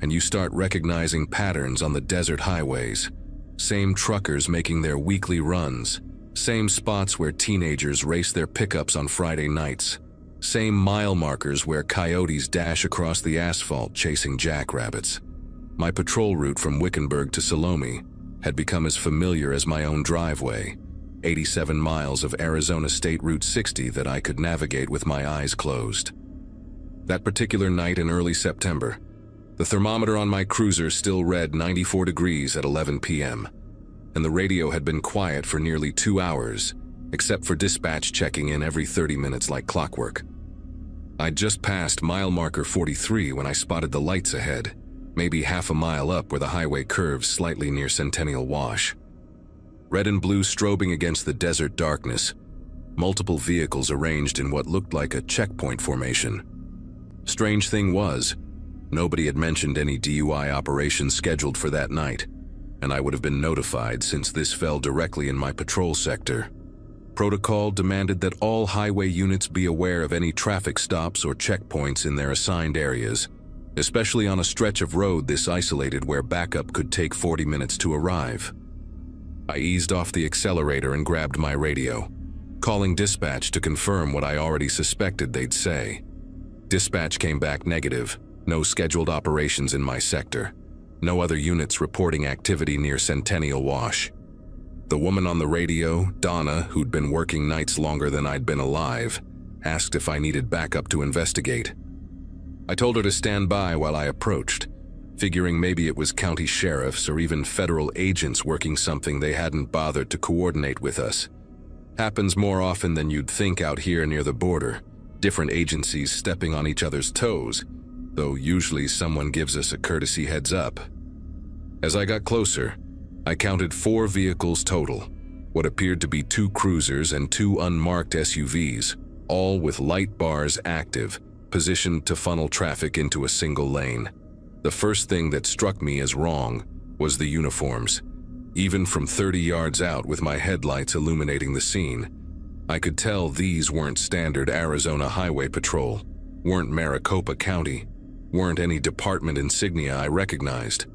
and you start recognizing patterns on the desert highways. Same truckers making their weekly runs, same spots where teenagers race their pickups on Friday nights, same mile markers where coyotes dash across the asphalt chasing jackrabbits. My patrol route from Wickenburg to Salome had become as familiar as my own driveway, 87 miles of Arizona State Route 60 that I could navigate with my eyes closed. That particular night in early September, the thermometer on my cruiser still read 94 degrees at 11 p.m., and the radio had been quiet for nearly 2 hours, except for dispatch checking in every 30 minutes like clockwork. I'd just passed mile marker 43 when I spotted the lights ahead, maybe half a mile up where the highway curves slightly near Centennial Wash. Red and blue strobing against the desert darkness, multiple vehicles arranged in what looked like a checkpoint formation. Strange thing was, nobody had mentioned any DUI operations scheduled for that night, and I would have been notified since this fell directly in my patrol sector. Protocol demanded that all highway units be aware of any traffic stops or checkpoints in their assigned areas, especially on a stretch of road this isolated where backup could take 40 minutes to arrive. I eased off the accelerator and grabbed my radio, calling dispatch to confirm what I already suspected they'd say. Dispatch came back negative, No scheduled operations in my sector. No other units reporting activity near Centennial Wash. The woman on the radio, Donna, who'd been working nights longer than I'd been alive, asked if I needed backup to investigate. I told her to stand by while I approached, figuring maybe it was county sheriffs or even federal agents working something they hadn't bothered to coordinate with us. Happens more often than you'd think out here near the border, different agencies stepping on each other's toes, though usually someone gives us a courtesy heads up. As I got closer, I counted 4 vehicles total, what appeared to be 2 cruisers and 2 unmarked SUVs, all with light bars active, positioned to funnel traffic into a single lane. The first thing that struck me as wrong was the uniforms. Even from 30 yards out with my headlights illuminating the scene, I could tell these weren't standard Arizona Highway Patrol, weren't Maricopa County, weren't any department insignia I recognized.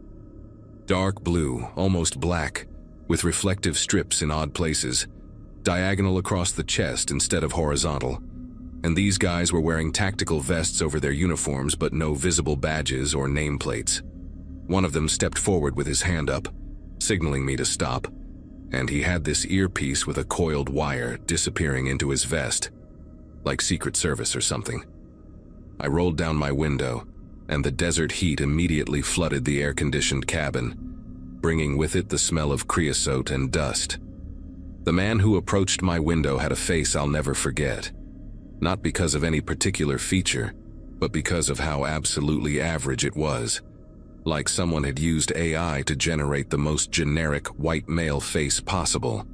Dark blue, almost black, with reflective strips in odd places, diagonal across the chest instead of horizontal. And these guys were wearing tactical vests over their uniforms but no visible badges or nameplates. One of them stepped forward with his hand up, signaling me to stop, and he had this earpiece with a coiled wire disappearing into his vest, like Secret Service or something. I rolled down my window, and the desert heat immediately flooded the air-conditioned cabin, bringing with it the smell of creosote and dust. The man who approached my window had a face I'll never forget, not because of any particular feature, but because of how absolutely average it was, like someone had used AI to generate the most generic white male face possible.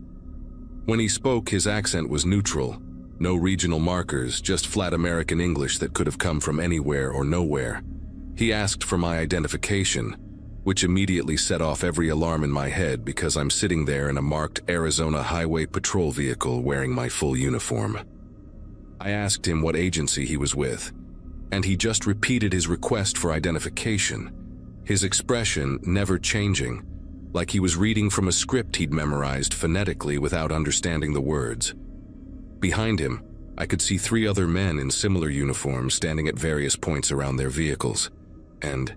When he spoke, his accent was neutral, no regional markers, just flat American English that could have come from anywhere or nowhere. He asked for my identification, which immediately set off every alarm in my head because I'm sitting there in a marked Arizona Highway Patrol vehicle wearing my full uniform. I asked him what agency he was with, and he just repeated his request for identification, his expression never changing, like he was reading from a script he'd memorized phonetically without understanding the words. Behind him, I could see 3 other men in similar uniforms standing at various points around their vehicles. And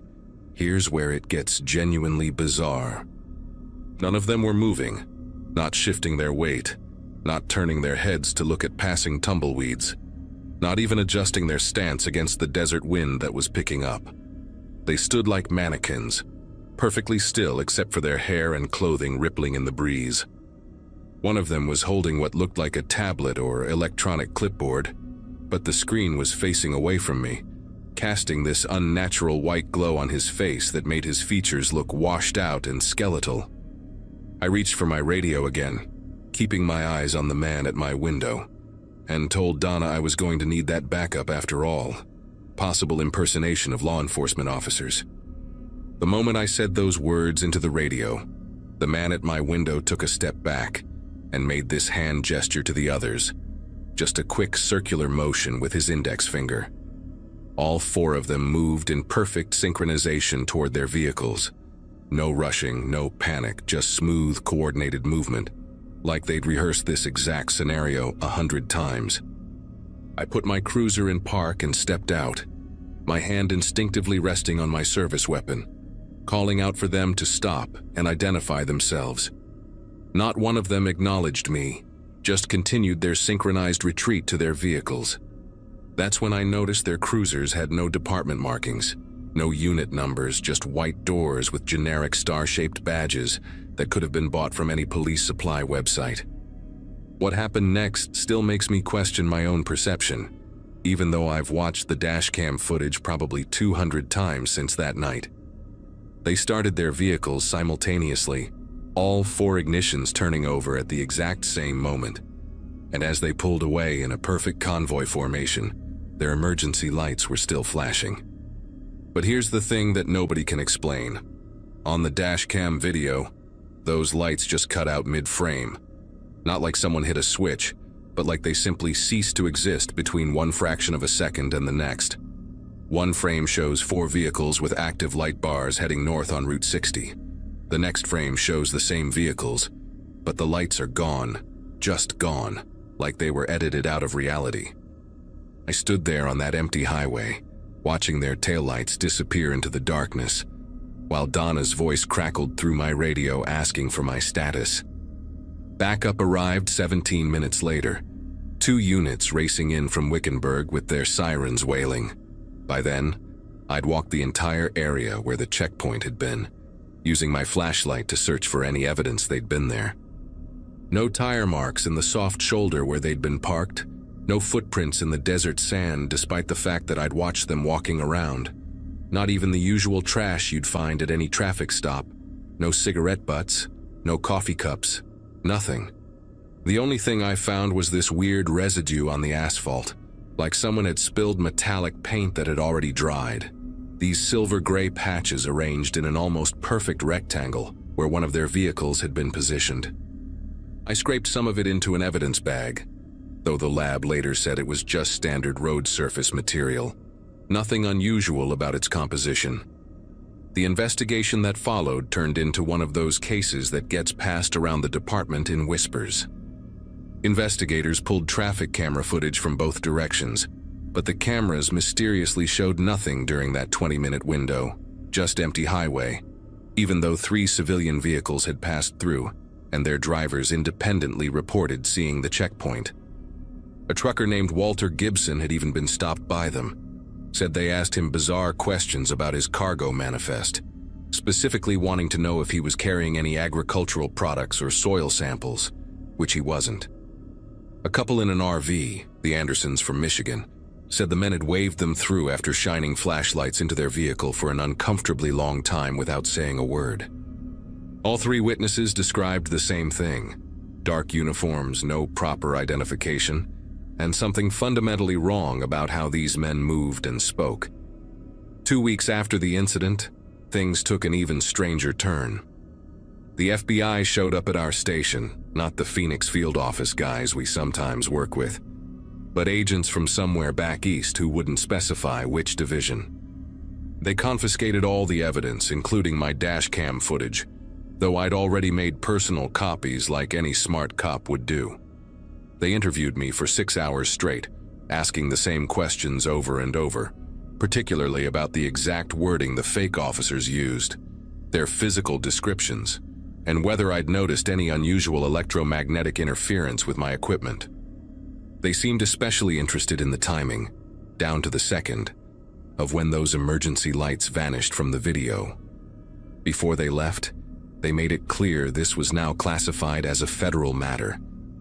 here's where it gets genuinely bizarre. None of them were moving, not shifting their weight, not turning their heads to look at passing tumbleweeds, not even adjusting their stance against the desert wind that was picking up. They stood like mannequins, perfectly still except for their hair and clothing rippling in the breeze. One of them was holding what looked like a tablet or electronic clipboard, but the screen was facing away from me, casting this unnatural white glow on his face that made his features look washed out and skeletal. I reached for my radio again, keeping my eyes on the man at my window, and told Donna I was going to need that backup after all, possible impersonation of law enforcement officers. The moment I said those words into the radio, the man at my window took a step back and made this hand gesture to the others, just a quick circular motion with his index finger. All 4 of them moved in perfect synchronization toward their vehicles. No rushing, no panic, just smooth, coordinated movement, like they'd rehearsed this exact scenario 100 times. I put my cruiser in park and stepped out, my hand instinctively resting on my service weapon, calling out for them to stop and identify themselves. Not one of them acknowledged me, just continued their synchronized retreat to their vehicles. That's when I noticed their cruisers had no department markings, no unit numbers, just white doors with generic star-shaped badges that could have been bought from any police supply website. What happened next still makes me question my own perception, even though I've watched the dashcam footage probably 200 times since that night. They started their vehicles simultaneously, all 4 ignitions turning over at the exact same moment. And as they pulled away in a perfect convoy formation, their emergency lights were still flashing. But here's the thing that nobody can explain. On the dashcam video, those lights just cut out mid-frame. Not like someone hit a switch, but like they simply ceased to exist between one fraction of a second and the next. One frame shows 4 vehicles with active light bars heading north on Route 60. The next frame shows the same vehicles, but the lights are gone, just gone, like they were edited out of reality. I stood there on that empty highway, watching their taillights disappear into the darkness, while Donna's voice crackled through my radio asking for my status. Backup arrived 17 minutes later, 2 units racing in from Wickenburg with their sirens wailing. By then, I'd walked the entire area where the checkpoint had been, using my flashlight to search for any evidence they'd been there. No tire marks in the soft shoulder where they'd been parked, no footprints in the desert sand despite the fact that I'd watched them walking around. Not even the usual trash you'd find at any traffic stop. No cigarette butts, no coffee cups, nothing. The only thing I found was this weird residue on the asphalt, like someone had spilled metallic paint that had already dried. These silver-gray patches arranged in an almost perfect rectangle where one of their vehicles had been positioned. I scraped some of it into an evidence bag, though the lab later said it was just standard road surface material. Nothing unusual about its composition. The investigation that followed turned into one of those cases that gets passed around the department in whispers. Investigators pulled traffic camera footage from both directions, but the cameras mysteriously showed nothing during that 20-minute window, just empty highway, even though 3 civilian vehicles had passed through, and their drivers independently reported seeing the checkpoint. A trucker named Walter Gibson had even been stopped by them, said they asked him bizarre questions about his cargo manifest, specifically wanting to know if he was carrying any agricultural products or soil samples, which he wasn't. A couple in an RV, the Andersons from Michigan, said the men had waved them through after shining flashlights into their vehicle for an uncomfortably long time without saying a word. All 3 witnesses described the same thing: dark uniforms, no proper identification, and something fundamentally wrong about how these men moved and spoke. 2 weeks after the incident, things took an even stranger turn. The FBI showed up at our station, not the Phoenix field office guys we sometimes work with, but agents from somewhere back east who wouldn't specify which division. They confiscated all the evidence, including my dash cam footage, though I'd already made personal copies like any smart cop would do. They interviewed me for 6 hours straight, asking the same questions over and over, particularly about the exact wording the fake officers used, their physical descriptions, and whether I'd noticed any unusual electromagnetic interference with my equipment. They seemed especially interested in the timing, down to the second, of when those emergency lights vanished from the video. Before they left, they made it clear this was now classified as a federal matter,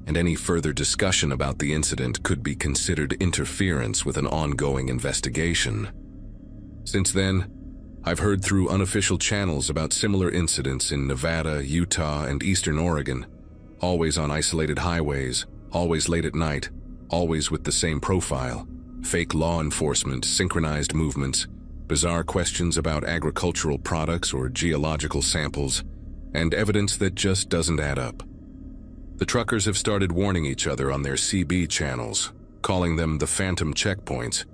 and any further discussion about the incident could be considered interference with an ongoing investigation. Since then, I've heard through unofficial channels about similar incidents in Nevada, Utah, and Eastern Oregon, always on isolated highways, always late at night, always with the same profile: fake law enforcement, synchronized movements, bizarre questions about agricultural products or geological samples, and evidence that just doesn't add up. The truckers have started warning each other on their CB channels, calling them the phantom checkpoints,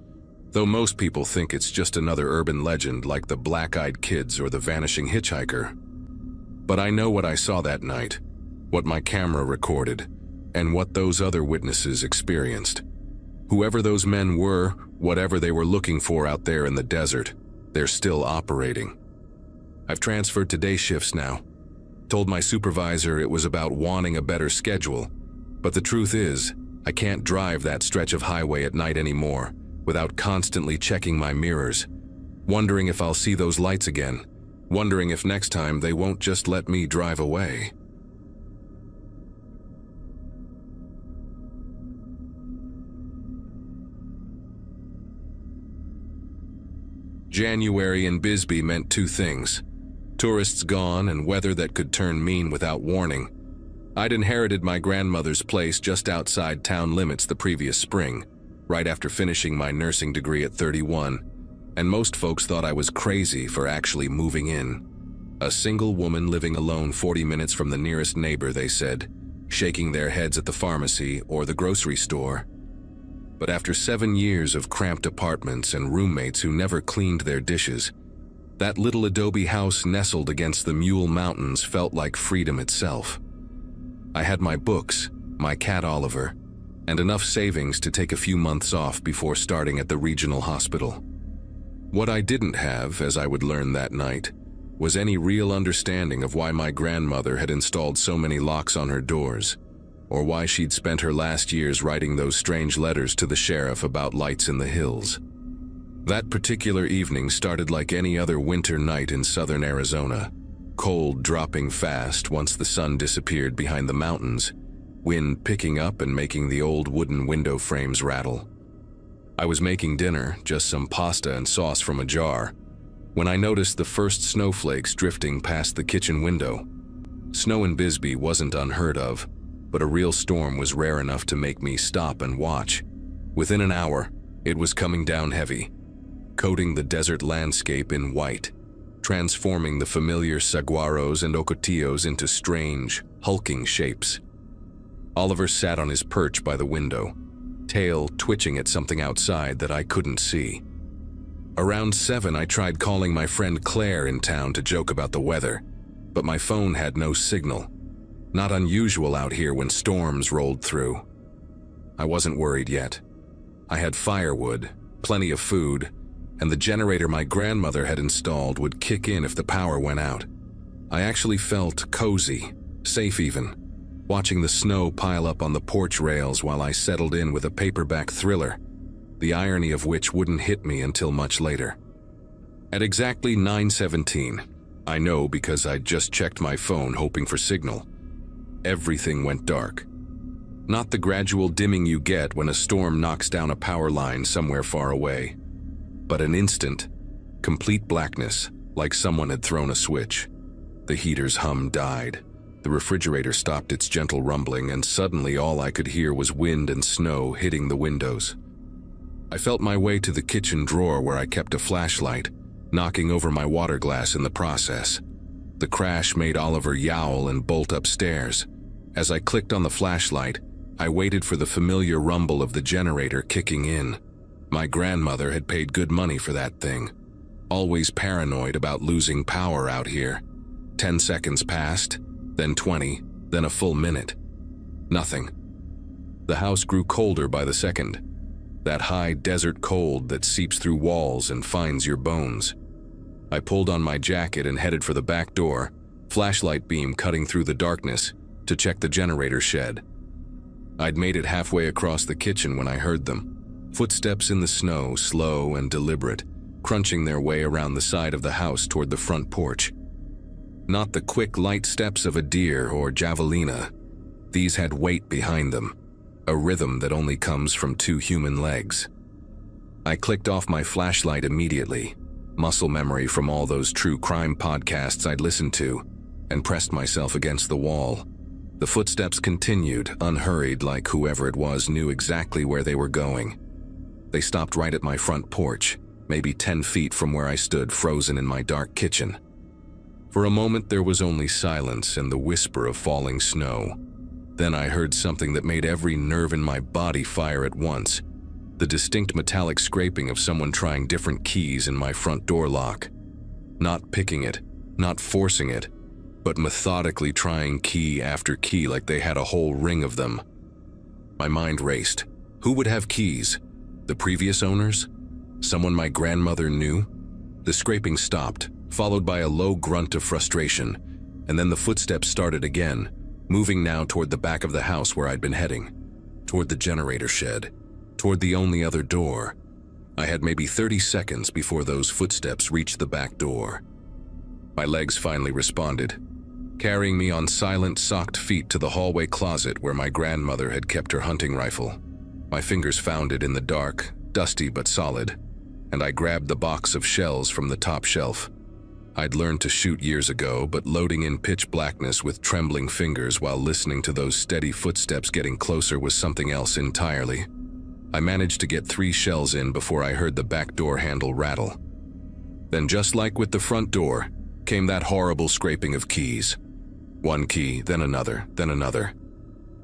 though most people think it's just another urban legend like the Black-Eyed Kids or the Vanishing Hitchhiker. But I know what I saw that night, what my camera recorded, and what those other witnesses experienced. Whoever those men were, whatever they were looking for out there in the desert, they're still operating. I've transferred to day shifts now. Told my supervisor it was about wanting a better schedule, but the truth is, I can't drive that stretch of highway at night anymore without constantly checking my mirrors, wondering if I'll see those lights again, wondering if next time they won't just let me drive away. January in Bisbee meant 2 things: tourists gone and weather that could turn mean without warning. I'd inherited my grandmother's place just outside town limits the previous spring, right after finishing my nursing degree at 31, and most folks thought I was crazy for actually moving in. A single woman living alone 40 minutes from the nearest neighbor, they said, shaking their heads at the pharmacy or the grocery store. But after 7 years of cramped apartments and roommates who never cleaned their dishes, that little adobe house nestled against the Mule Mountains felt like freedom itself. I had my books, my cat Oliver, and enough savings to take a few months off before starting at the regional hospital. What I didn't have, as I would learn that night, was any real understanding of why my grandmother had installed so many locks on her doors, or why she'd spent her last years writing those strange letters to the sheriff about lights in the hills. That particular evening started like any other winter night in southern Arizona, cold dropping fast once the sun disappeared behind the mountains, wind picking up and making the old wooden window frames rattle. I was making dinner, just some pasta and sauce from a jar, when I noticed the first snowflakes drifting past the kitchen window. Snow in Bisbee wasn't unheard of, but a real storm was rare enough to make me stop and watch. Within an hour, it was coming down heavy, coating the desert landscape in white, transforming the familiar saguaros and ocotillos into strange, hulking shapes. Oliver sat on his perch by the window, tail twitching at something outside that I couldn't see. Around 7, I tried calling my friend Claire in town to joke about the weather, but my phone had no signal. Not unusual out here when storms rolled through. I wasn't worried yet. I had firewood, plenty of food, and the generator my grandmother had installed would kick in if the power went out. I actually felt cozy, safe even, watching the snow pile up on the porch rails while I settled in with a paperback thriller, the irony of which wouldn't hit me until much later. At exactly 9:17, I know because I'd just checked my phone hoping for signal, everything went dark. Not the gradual dimming you get when a storm knocks down a power line somewhere far away, but an instant, complete blackness, like someone had thrown a switch. The heater's hum died. The refrigerator stopped its gentle rumbling, and suddenly all I could hear was wind and snow hitting the windows. I felt my way to the kitchen drawer where I kept a flashlight, knocking over my water glass in the process. The crash made Oliver yowl and bolt upstairs. As I clicked on the flashlight, I waited for the familiar rumble of the generator kicking in. My grandmother had paid good money for that thing. Always paranoid about losing power out here. 10 seconds passed, then 20, then a full minute. Nothing. The house grew colder by the second. That high desert cold that seeps through walls and finds your bones. I pulled on my jacket and headed for the back door, flashlight beam cutting through the darkness, to check the generator shed. I'd made it halfway across the kitchen when I heard them. Footsteps in the snow, slow and deliberate, crunching their way around the side of the house toward the front porch. Not the quick, light steps of a deer or javelina. These had weight behind them, a rhythm that only comes from 2 human legs. I clicked off my flashlight immediately, muscle memory from all those true crime podcasts I'd listened to, and pressed myself against the wall. The footsteps continued, unhurried, like whoever it was knew exactly where they were going. They stopped right at my front porch, maybe 10 feet from where I stood frozen in my dark kitchen. For a moment there was only silence and the whisper of falling snow. Then I heard something that made every nerve in my body fire at once, the distinct metallic scraping of someone trying different keys in my front door lock. Not picking it, not forcing it, but methodically trying key after key like they had a whole ring of them. My mind raced. Who would have keys? The previous owners? Someone my grandmother knew? The scraping stopped, followed by a low grunt of frustration, and then the footsteps started again, moving now toward the back of the house where I'd been heading, toward the generator shed, toward the only other door. I had maybe 30 seconds before those footsteps reached the back door. My legs finally responded, carrying me on silent, socked feet to the hallway closet where my grandmother had kept her hunting rifle. My fingers found it in the dark, dusty but solid, and I grabbed the box of shells from the top shelf. I'd learned to shoot years ago, but loading in pitch blackness with trembling fingers while listening to those steady footsteps getting closer was something else entirely. I managed to get 3 shells in before I heard the back door handle rattle. Then, just like with the front door, came that horrible scraping of keys. One key, then another, then another.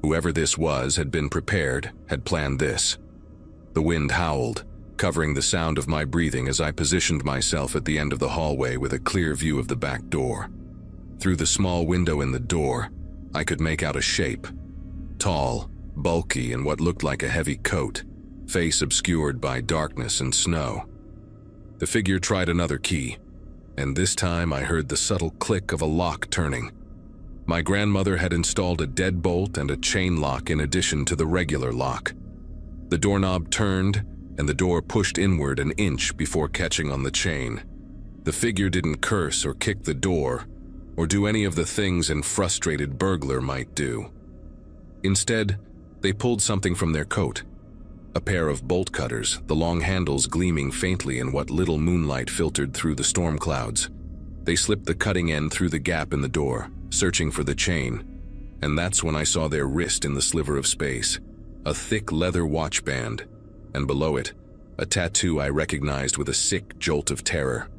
Whoever this was had been prepared, had planned this. The wind howled, covering the sound of my breathing as I positioned myself at the end of the hallway with a clear view of the back door. Through the small window in the door, I could make out a shape. Tall, bulky in what looked like a heavy coat, face obscured by darkness and snow. The figure tried another key, and this time I heard the subtle click of a lock turning. My grandmother had installed a deadbolt and a chain lock in addition to the regular lock. The doorknob turned, and the door pushed inward an inch before catching on the chain. The figure didn't curse or kick the door, or do any of the things a frustrated burglar might do. Instead, they pulled something from their coat. A pair of bolt cutters, the long handles gleaming faintly in what little moonlight filtered through the storm clouds. They slipped the cutting end through the gap in the door, searching for the chain, and that's when I saw their wrist in the sliver of space, a thick leather watch band, and below it, a tattoo I recognized with a sick jolt of terror.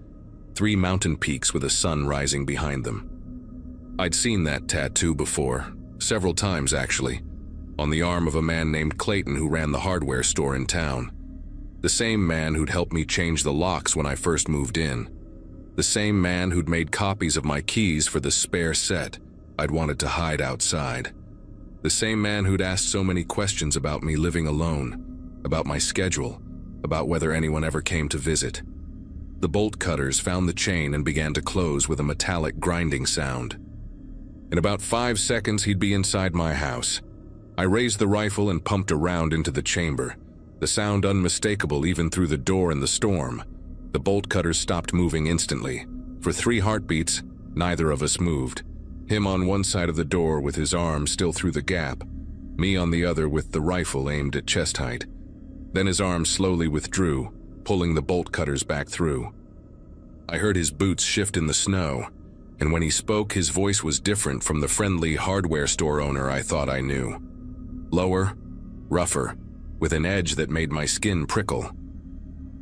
3 mountain peaks with a sun rising behind them. I'd seen that tattoo before, several times actually, on the arm of a man named Clayton who ran the hardware store in town. The same man who'd helped me change the locks when I first moved in. The same man who'd made copies of my keys for the spare set I'd wanted to hide outside. The same man who'd asked so many questions about me living alone, about my schedule, about whether anyone ever came to visit. The bolt cutters found the chain and began to close with a metallic grinding sound. In about 5 seconds, he'd be inside my house. I raised the rifle and pumped a round into the chamber, the sound unmistakable even through the door and the storm. The bolt cutters stopped moving instantly. For 3 heartbeats, neither of us moved. Him on one side of the door with his arm still through the gap, me on the other with the rifle aimed at chest height. Then his arm slowly withdrew, pulling the bolt cutters back through. I heard his boots shift in the snow, and when he spoke, his voice was different from the friendly hardware store owner I thought I knew. Lower, rougher, with an edge that made my skin prickle.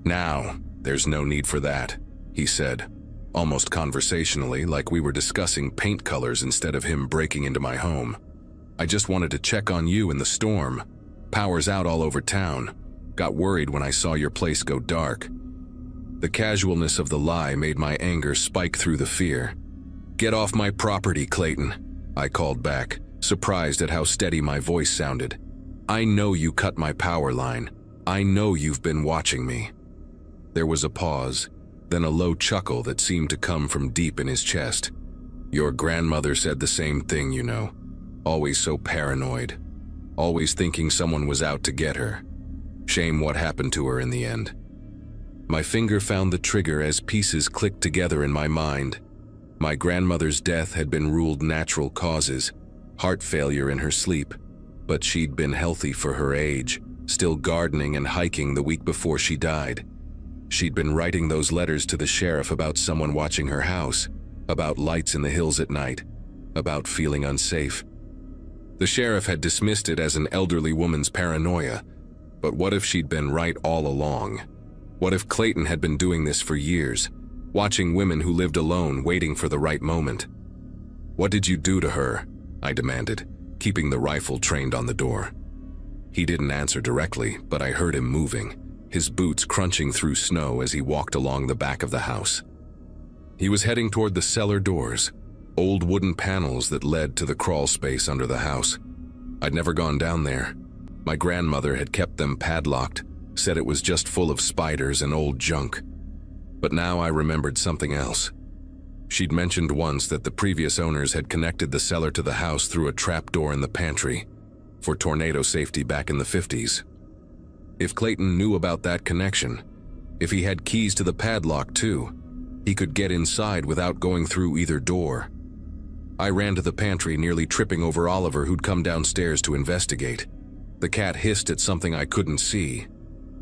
"Now, there's no need for that," he said, almost conversationally, like we were discussing paint colors instead of him breaking into my home. "I just wanted to check on you in the storm. Power's out all over town. Got worried when I saw your place go dark." The casualness of the lie made my anger spike through the fear. "Get off my property, Clayton," I called back, surprised at how steady my voice sounded. "I know you cut my power line. I know you've been watching me." There was a pause, then a low chuckle that seemed to come from deep in his chest. "Your grandmother said the same thing, you know. Always so paranoid. Always thinking someone was out to get her. Shame what happened to her in the end." My finger found the trigger as pieces clicked together in my mind. My grandmother's death had been ruled natural causes, heart failure in her sleep, but she'd been healthy for her age, still gardening and hiking the week before she died. She'd been writing those letters to the sheriff about someone watching her house, about lights in the hills at night, about feeling unsafe. The sheriff had dismissed it as an elderly woman's paranoia, but what if she'd been right all along? What if Clayton had been doing this for years, watching women who lived alone, waiting for the right moment? "What did you do to her?" I demanded, keeping the rifle trained on the door. He didn't answer directly, but I heard him moving, his boots crunching through snow as he walked along the back of the house. He was heading toward the cellar doors, old wooden panels that led to the crawl space under the house. I'd never gone down there. My grandmother had kept them padlocked, said it was just full of spiders and old junk. But now I remembered something else. She'd mentioned once that the previous owners had connected the cellar to the house through a trapdoor in the pantry, for tornado safety back in the 50s. If Clayton knew about that connection, if he had keys to the padlock too, he could get inside without going through either door. I ran to the pantry, nearly tripping over Oliver, who'd come downstairs to investigate. The cat hissed at something I couldn't see,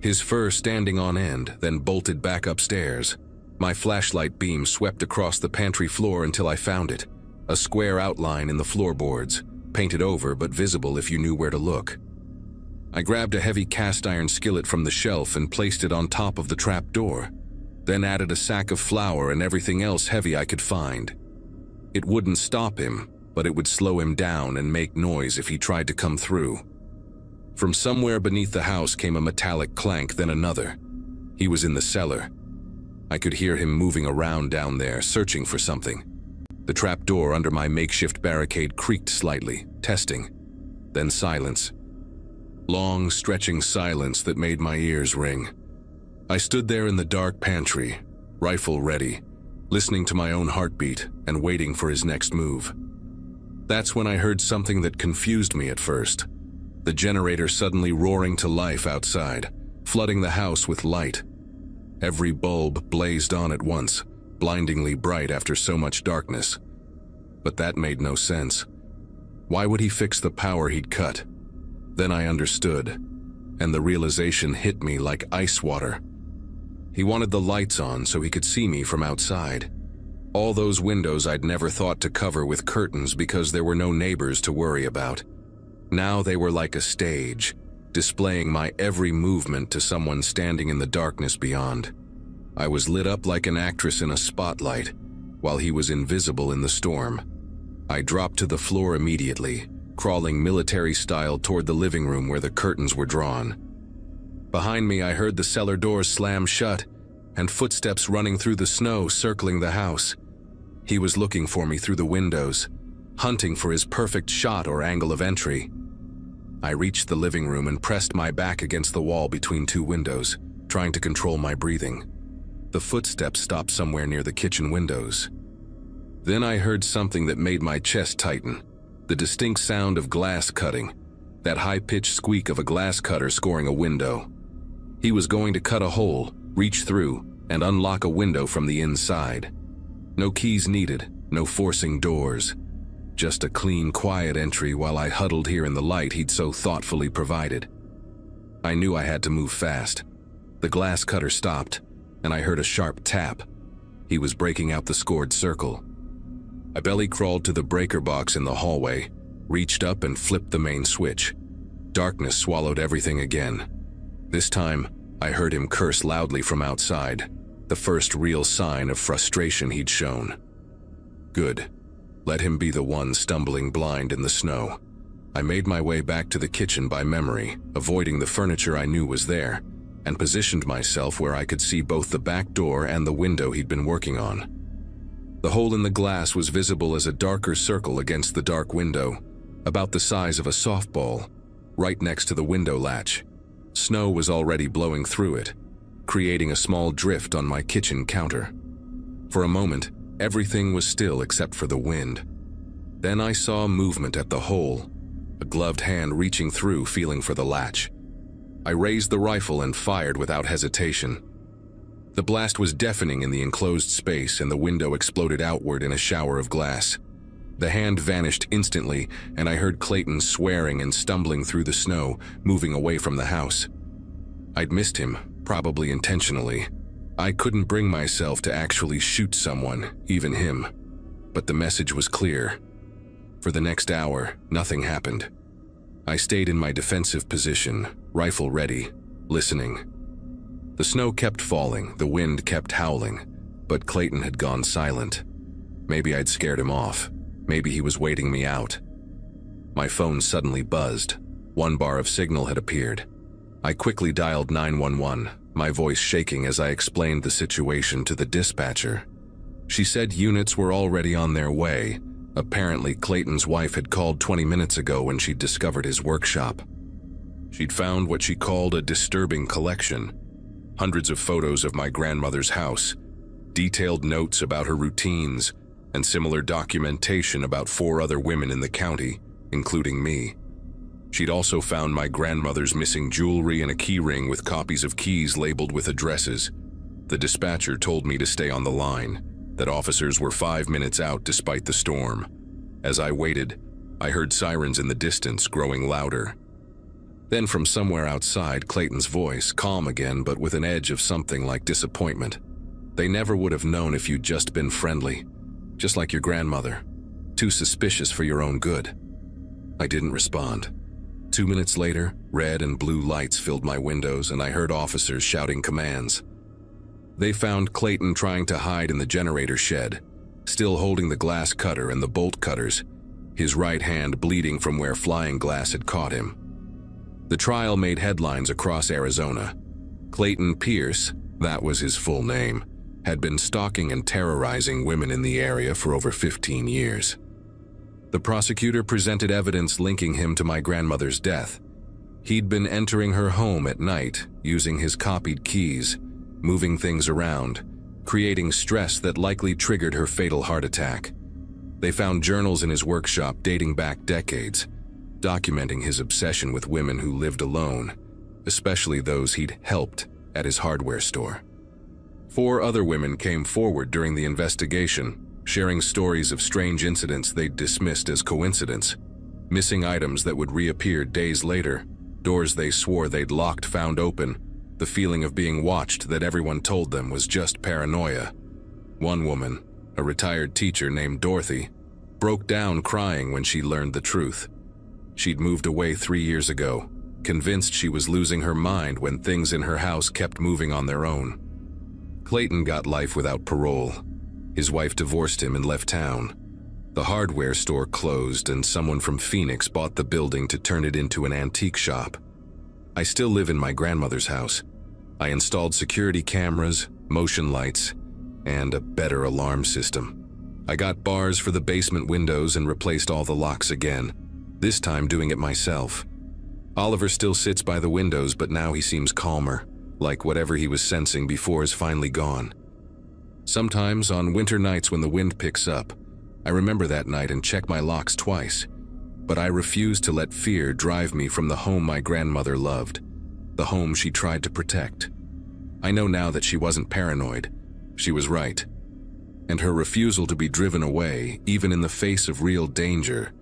his fur standing on end, then bolted back upstairs. My flashlight beam swept across the pantry floor until I found it, a square outline in the floorboards, painted over but visible if you knew where to look. I grabbed a heavy cast iron skillet from the shelf and placed it on top of the trap door, then added a sack of flour and everything else heavy I could find. It wouldn't stop him, but it would slow him down and make noise if he tried to come through. From somewhere beneath the house came a metallic clank, then another. He was in the cellar. I could hear him moving around down there, searching for something. The trap door under my makeshift barricade creaked slightly, testing. Then silence. Long, stretching silence that made my ears ring. I stood there in the dark pantry, rifle ready, listening to my own heartbeat and waiting for his next move. That's when I heard something that confused me at first. The generator suddenly roaring to life outside, flooding the house with light. Every bulb blazed on at once, blindingly bright after so much darkness. But that made no sense. Why would he fix the power he'd cut? Then I understood, and the realization hit me like ice water. He wanted the lights on so he could see me from outside. All those windows I'd never thought to cover with curtains because there were no neighbors to worry about. Now they were like a stage, displaying my every movement to someone standing in the darkness beyond. I was lit up like an actress in a spotlight, while he was invisible in the storm. I dropped to the floor immediately, crawling military-style toward the living room where the curtains were drawn. Behind me, I heard the cellar doors slam shut and footsteps running through the snow circling the house. He was looking for me through the windows, hunting for his perfect shot or angle of entry. I reached the living room and pressed my back against the wall between two windows, trying to control my breathing. The footsteps stopped somewhere near the kitchen windows. Then I heard something that made my chest tighten, the distinct sound of glass cutting, that high-pitched squeak of a glass cutter scoring a window. He was going to cut a hole, reach through, and unlock a window from the inside. No keys needed, no forcing doors. Just a clean, quiet entry while I huddled here in the light he'd so thoughtfully provided. I knew I had to move fast. The glass cutter stopped, and I heard a sharp tap. He was breaking out the scored circle. I belly crawled to the breaker box in the hallway, reached up and flipped the main switch. Darkness swallowed everything again. This time, I heard him curse loudly from outside, the first real sign of frustration he'd shown. Good. Let him be the one stumbling blind in the snow. I made my way back to the kitchen by memory, avoiding the furniture I knew was there, and positioned myself where I could see both the back door and the window he'd been working on. The hole in the glass was visible as a darker circle against the dark window, about the size of a softball, right next to the window latch. Snow was already blowing through it, creating a small drift on my kitchen counter. For a moment, everything was still except for the wind. Then I saw movement at the hole, a gloved hand reaching through, feeling for the latch. I raised the rifle and fired without hesitation. The blast was deafening in the enclosed space, and the window exploded outward in a shower of glass. The hand vanished instantly, and I heard Clayton swearing and stumbling through the snow, moving away from the house. I'd missed him, probably intentionally. I couldn't bring myself to actually shoot someone, even him. But the message was clear. For the next hour, nothing happened. I stayed in my defensive position, rifle ready, listening. The snow kept falling, the wind kept howling, but Clayton had gone silent. Maybe I'd scared him off. Maybe he was waiting me out. My phone suddenly buzzed. One bar of signal had appeared. I quickly dialed 911, my voice shaking as I explained the situation to the dispatcher. She said units were already on their way. Apparently, Clayton's wife had called 20 minutes ago when she'd discovered his workshop. She'd found what she called a disturbing collection. Hundreds of photos of my grandmother's house, detailed notes about her routines, and similar documentation about 4 other women in the county, including me. She'd also found my grandmother's missing jewelry and a key ring with copies of keys labeled with addresses. The dispatcher told me to stay on the line, that officers were 5 minutes out despite the storm. As I waited, I heard sirens in the distance growing louder. Then from somewhere outside, Clayton's voice, calm again but with an edge of something like disappointment. They never would have known if you'd just been friendly, just like your grandmother, too suspicious for your own good. I didn't respond. 2 minutes later, red and blue lights filled my windows and I heard officers shouting commands. They found Clayton trying to hide in the generator shed, still holding the glass cutter and the bolt cutters, his right hand bleeding from where flying glass had caught him. The trial made headlines across Arizona. Clayton Pierce, that was his full name, had been stalking and terrorizing women in the area for over 15 years. The prosecutor presented evidence linking him to my grandmother's death. He'd been entering her home at night, using his copied keys, moving things around, creating stress that likely triggered her fatal heart attack. They found journals in his workshop dating back decades, documenting his obsession with women who lived alone, especially those he'd helped at his hardware store. 4 other women came forward during the investigation, sharing stories of strange incidents they'd dismissed as coincidence, missing items that would reappear days later, doors they swore they'd locked found open, the feeling of being watched that everyone told them was just paranoia. One woman, a retired teacher named Dorothy, broke down crying when she learned the truth. She'd moved away 3 years ago, convinced she was losing her mind when things in her house kept moving on their own. Clayton got life without parole. His wife divorced him and left town. The hardware store closed and someone from Phoenix bought the building to turn it into an antique shop. I still live in my grandmother's house. I installed security cameras, motion lights, and a better alarm system. I got bars for the basement windows and replaced all the locks again, this time doing it myself. Oliver still sits by the windows, but now he seems calmer, like whatever he was sensing before is finally gone. Sometimes, on winter nights when the wind picks up, I remember that night and check my locks twice, but I refuse to let fear drive me from the home my grandmother loved, the home she tried to protect. I know now that she wasn't paranoid. She was right. And her refusal to be driven away, even in the face of real danger,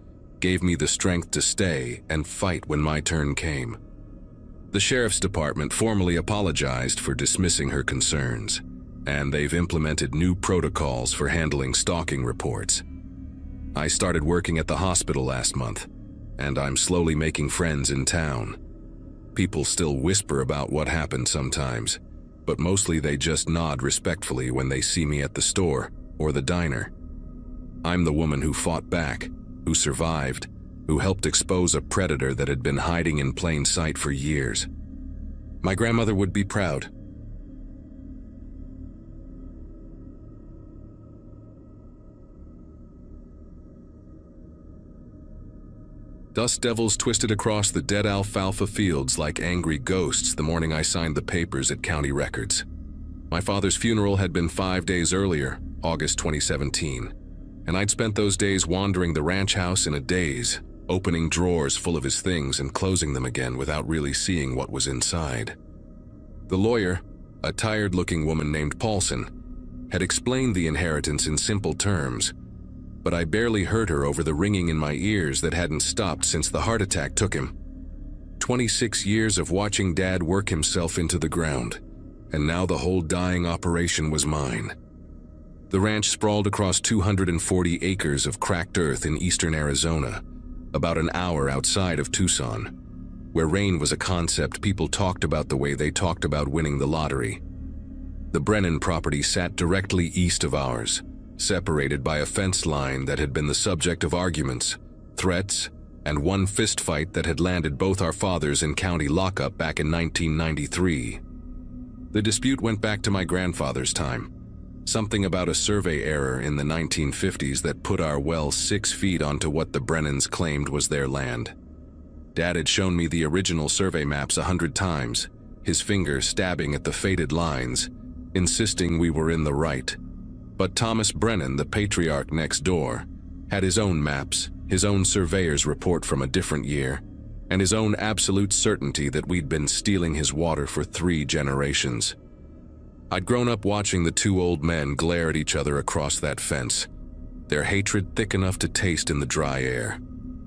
gave me the strength to stay and fight when my turn came. The sheriff's department formally apologized for dismissing her concerns, and they've implemented new protocols for handling stalking reports. I started working at the hospital last month, and I'm slowly making friends in town. People still whisper about what happened sometimes, but mostly they just nod respectfully when they see me at the store or the diner. I'm the woman who fought back, who survived, who helped expose a predator that had been hiding in plain sight for years. My grandmother would be proud. Dust devils twisted across the dead alfalfa fields like angry ghosts the morning I signed the papers at county records. My father's funeral had been 5 days earlier, August 2017, and I'd spent those days wandering the ranch house in a daze, opening drawers full of his things and closing them again without really seeing what was inside. The lawyer, a tired-looking woman named Paulson, had explained the inheritance in simple terms, but I barely heard her over the ringing in my ears that hadn't stopped since the heart attack took him. 26 years of watching Dad work himself into the ground, and now the whole dying operation was mine. The ranch sprawled across 240 acres of cracked earth in eastern Arizona, about an hour outside of Tucson, where rain was a concept people talked about the way they talked about winning the lottery. The Brennan property sat directly east of ours, separated by a fence line that had been the subject of arguments, threats, and one fistfight that had landed both our fathers in county lockup back in 1993. The dispute went back to my grandfather's time, something about a survey error in the 1950s that put our well 6 feet onto what the Brennans claimed was their land. Dad had shown me the original survey maps 100 times, his finger stabbing at the faded lines, insisting we were in the right. But Thomas Brennan, the patriarch next door, had his own maps, his own surveyor's report from a different year, and his own absolute certainty that we'd been stealing his water for 3 generations. I'd grown up watching the 2 old men glare at each other across that fence, their hatred thick enough to taste in the dry air.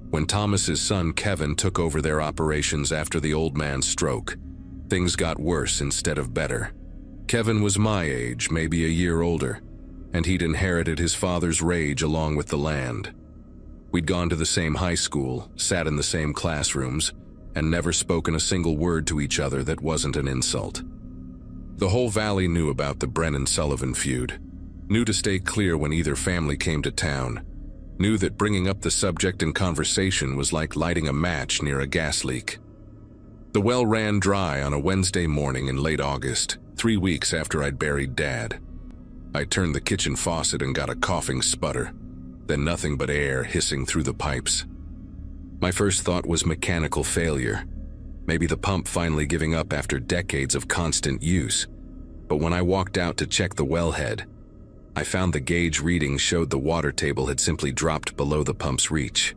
When Thomas's son Kevin took over their operations after the old man's stroke, things got worse instead of better. Kevin was my age, maybe a year older, and he'd inherited his father's rage along with the land. We'd gone to the same high school, sat in the same classrooms, and never spoken a single word to each other that wasn't an insult. The whole valley knew about the Brennan-Sullivan feud, knew to stay clear when either family came to town, knew that bringing up the subject in conversation was like lighting a match near a gas leak. The well ran dry on a Wednesday morning in late August, 3 weeks after I'd buried Dad. I turned the kitchen faucet and got a coughing sputter, then nothing but air hissing through the pipes. My first thought was mechanical failure, maybe the pump finally giving up after decades of constant use. but when I walked out to check the wellhead, I found the gauge readings showed the water table had simply dropped below the pump's reach.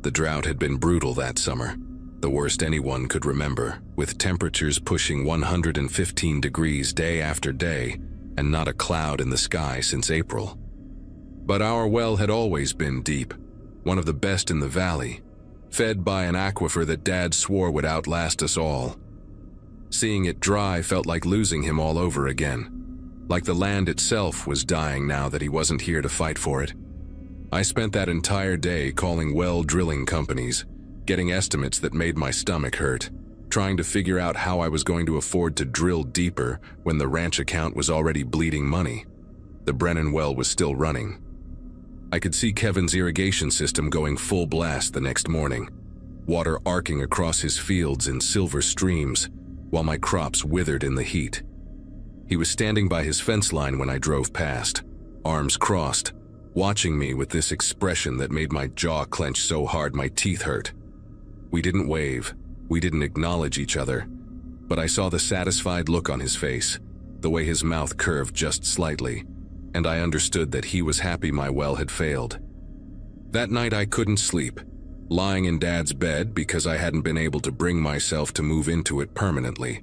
The drought had been brutal that summer, the worst anyone could remember, with temperatures pushing 115 degrees day after day and not a cloud in the sky since April. But our well had always been deep, one of the best in the valley, fed by an aquifer that Dad swore would outlast us all. Seeing it dry felt like losing him all over again, like the land itself was dying now that he wasn't here to fight for it. I spent that entire day calling well drilling companies, getting estimates that made my stomach hurt, trying to figure out how I was going to afford to drill deeper when the ranch account was already bleeding money. The Brennan well was still running. I could see Kevin's irrigation system going full blast the next morning, water arcing across his fields in silver streams, while my crops withered in the heat. He was standing by his fence line when I drove past, arms crossed, watching me with this expression that made my jaw clench so hard my teeth hurt. We didn't wave, we didn't acknowledge each other, but I saw the satisfied look on his face, the way his mouth curved just slightly, and I understood that he was happy my well had failed. That night I couldn't sleep, lying in Dad's bed because I hadn't been able to bring myself to move into it permanently,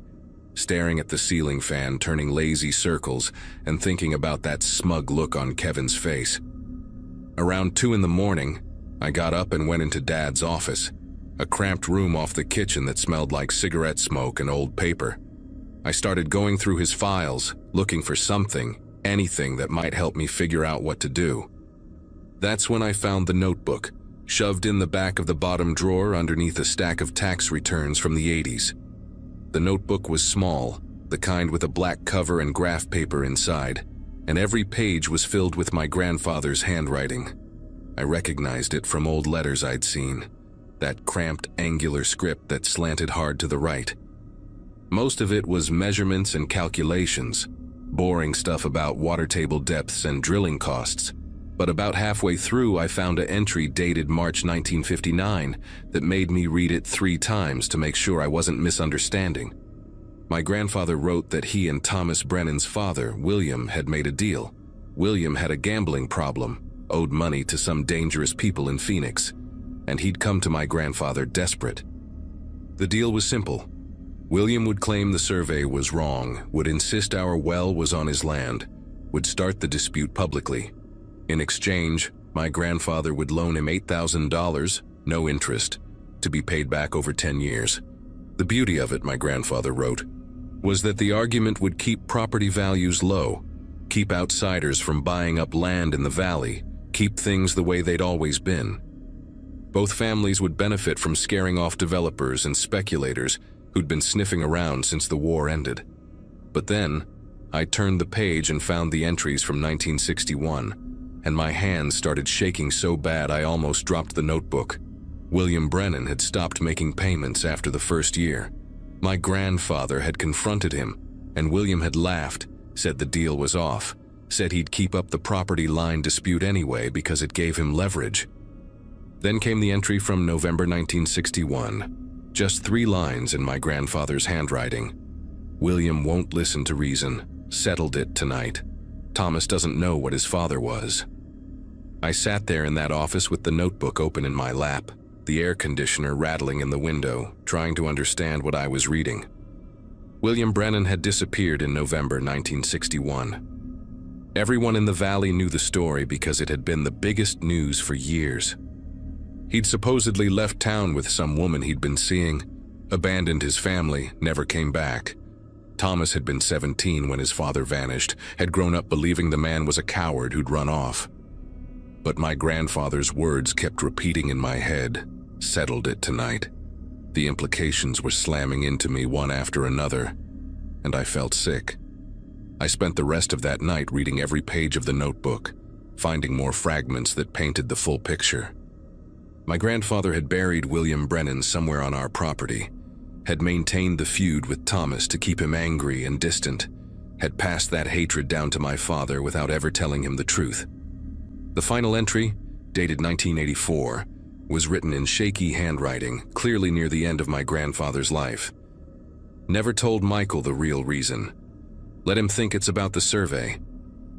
staring at the ceiling fan turning lazy circles and thinking about that smug look on Kevin's face. Around 2 in the morning, I got up and went into Dad's office, a cramped room off the kitchen that smelled like cigarette smoke and old paper. I started going through his files, looking for something, anything that might help me figure out what to do. That's when I found the notebook, shoved in the back of the bottom drawer underneath a stack of tax returns from the 80s. The notebook was small, the kind with a black cover and graph paper inside, and every page was filled with my grandfather's handwriting. I recognized it from old letters I'd seen, that cramped, angular script that slanted hard to the right. Most of it was measurements and calculations, boring stuff about water table depths and drilling costs, but about halfway through I found an entry dated March 1959 that made me read it 3 times to make sure I wasn't misunderstanding. My grandfather wrote that he and Thomas Brennan's father, William, had made a deal. William had a gambling problem, owed money to some dangerous people in Phoenix, and he'd come to my grandfather desperate. The deal was simple. William would claim the survey was wrong, would insist our well was on his land, would start the dispute publicly. In exchange, my grandfather would loan him $8,000, no interest, to be paid back over 10 years. The beauty of it, my grandfather wrote, was that the argument would keep property values low, keep outsiders from buying up land in the valley, keep things the way they'd always been. Both families would benefit from scaring off developers and speculators who'd been sniffing around since the war ended. But then, I turned the page and found the entries from 1961, and my hands started shaking so bad I almost dropped the notebook. William Brennan had stopped making payments after the first year. My grandfather had confronted him, and William had laughed, said the deal was off, said he'd keep up the property line dispute anyway because it gave him leverage. Then came the entry from November 1961, just 3 lines in my grandfather's handwriting. William won't listen to reason, settled it tonight. Thomas doesn't know what his father was. I sat there in that office with the notebook open in my lap, the air conditioner rattling in the window, trying to understand what I was reading. William Brennan had disappeared in November 1961. Everyone in the valley knew the story because it had been the biggest news for years. He'd supposedly left town with some woman he'd been seeing, abandoned his family, never came back. Thomas had been 17 when his father vanished, had grown up believing the man was a coward who'd run off. But my grandfather's words kept repeating in my head, settled it tonight. The implications were slamming into me one after another, and I felt sick. I spent the rest of that night reading every page of the notebook, finding more fragments that painted the full picture. My grandfather had buried William Brennan somewhere on our property, had maintained the feud with Thomas to keep him angry and distant, had passed that hatred down to my father without ever telling him the truth. The final entry, dated 1984, was written in shaky handwriting, clearly near the end of my grandfather's life. Never told Michael the real reason. Let him think it's about the survey.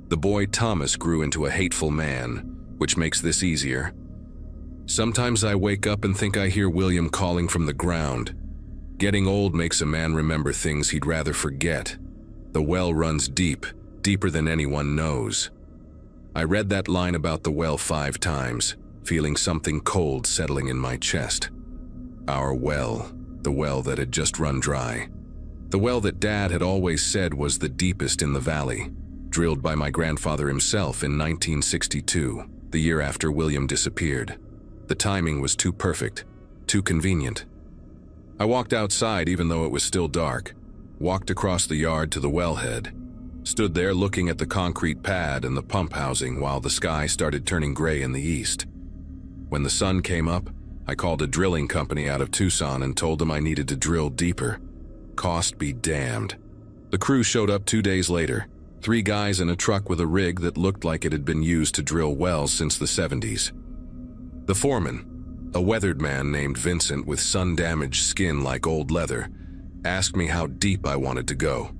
The boy Thomas grew into a hateful man, which makes this easier. Sometimes I wake up and think I hear William calling from the ground. Getting old makes a man remember things he'd rather forget. The well runs deep, deeper than anyone knows. I read that line about the well 5 times, feeling something cold settling in my chest. Our well, the well that had just run dry. The well that Dad had always said was the deepest in the valley, drilled by my grandfather himself in 1962, the year after William disappeared. The timing was too perfect, too convenient. I walked outside even though it was still dark, walked across the yard to the wellhead, stood there looking at the concrete pad and the pump housing while the sky started turning gray in the east. When the sun came up, I called a drilling company out of Tucson and told them I needed to drill deeper. Cost be damned. The crew showed up 2 days later, 3 guys in a truck with a rig that looked like it had been used to drill wells since the 70s. The foreman, a weathered man named Vincent with sun-damaged skin like old leather, asked me how deep I wanted to go.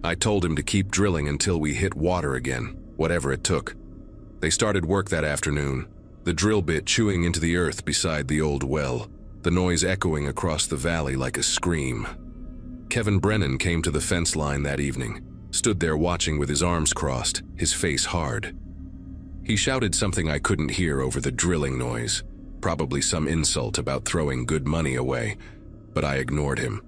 I told him to keep drilling until we hit water again, whatever it took. They started work that afternoon, the drill bit chewing into the earth beside the old well, the noise echoing across the valley like a scream. Kevin Brennan came to the fence line that evening, stood there watching with his arms crossed, his face hard. He shouted something I couldn't hear over the drilling noise, probably some insult about throwing good money away, but I ignored him.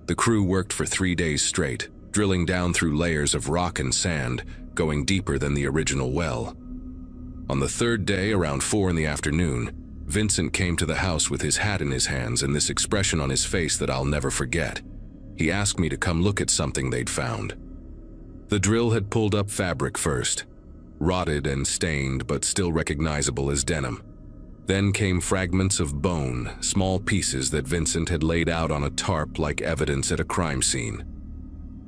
The crew worked for 3 days straight, drilling down through layers of rock and sand, going deeper than the original well. On the 3rd day, around 4 in the afternoon, Vincent came to the house with his hat in his hands and this expression on his face that I'll never forget. He asked me to come look at something they'd found. The drill had pulled up fabric first, rotted and stained but still recognizable as denim. Then came fragments of bone, small pieces that Vincent had laid out on a tarp like evidence at a crime scene.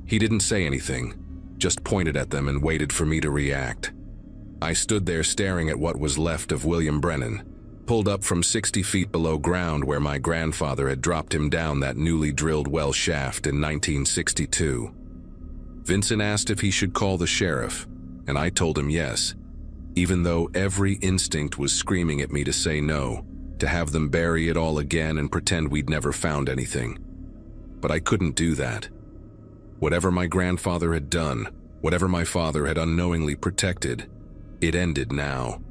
He didn't say anything, just pointed at them and waited for me to react. I stood there staring at what was left of William Brennan, pulled up from 60 feet below ground where my grandfather had dropped him down that newly drilled well shaft in 1962. Vincent asked if he should call the sheriff, and I told him yes, even though every instinct was screaming at me to say no, to have them bury it all again and pretend we'd never found anything. But I couldn't do that. Whatever my grandfather had done, whatever my father had unknowingly protected, it ended now.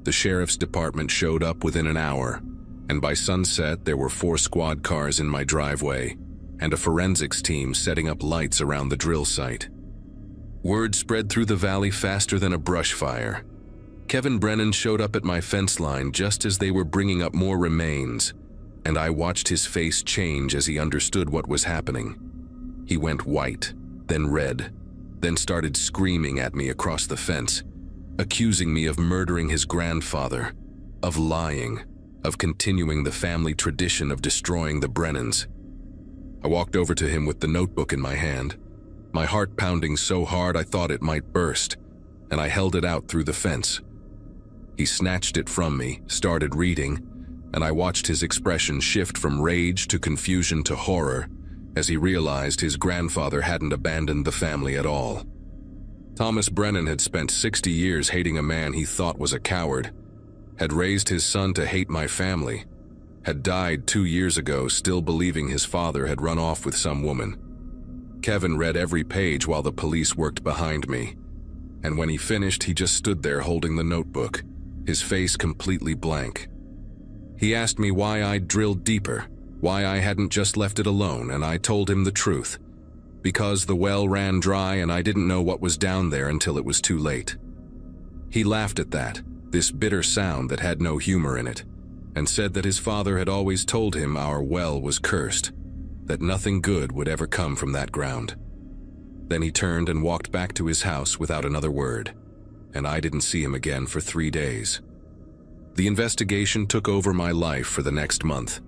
The sheriff's department showed up within an hour, and by sunset there were 4 squad cars in my driveway and a forensics team setting up lights around the drill site. Word spread through the valley faster than a brush fire. Kevin Brennan showed up at my fence line just as they were bringing up more remains, and I watched his face change as he understood what was happening. He went white, then red, then started screaming at me across the fence, accusing me of murdering his grandfather, of lying, of continuing the family tradition of destroying the Brennans. I walked over to him with the notebook in my hand, my heart pounding so hard I thought it might burst, and I held it out through the fence. He snatched it from me, started reading, and I watched his expression shift from rage to confusion to horror as he realized his grandfather hadn't abandoned the family at all. Thomas Brennan had spent 60 years hating a man he thought was a coward, had raised his son to hate my family, had died 2 years ago still believing his father had run off with some woman. Kevin read every page while the police worked behind me, and when he finished he just stood there holding the notebook, his face completely blank. He asked me why I'd drilled deeper, why I hadn't just left it alone, and I told him the truth. Because the well ran dry and I didn't know what was down there until it was too late. He laughed at that, this bitter sound that had no humor in it, and said that his father had always told him our well was cursed, that nothing good would ever come from that ground. Then he turned and walked back to his house without another word, and I didn't see him again for 3 days. The investigation took over my life for the next month.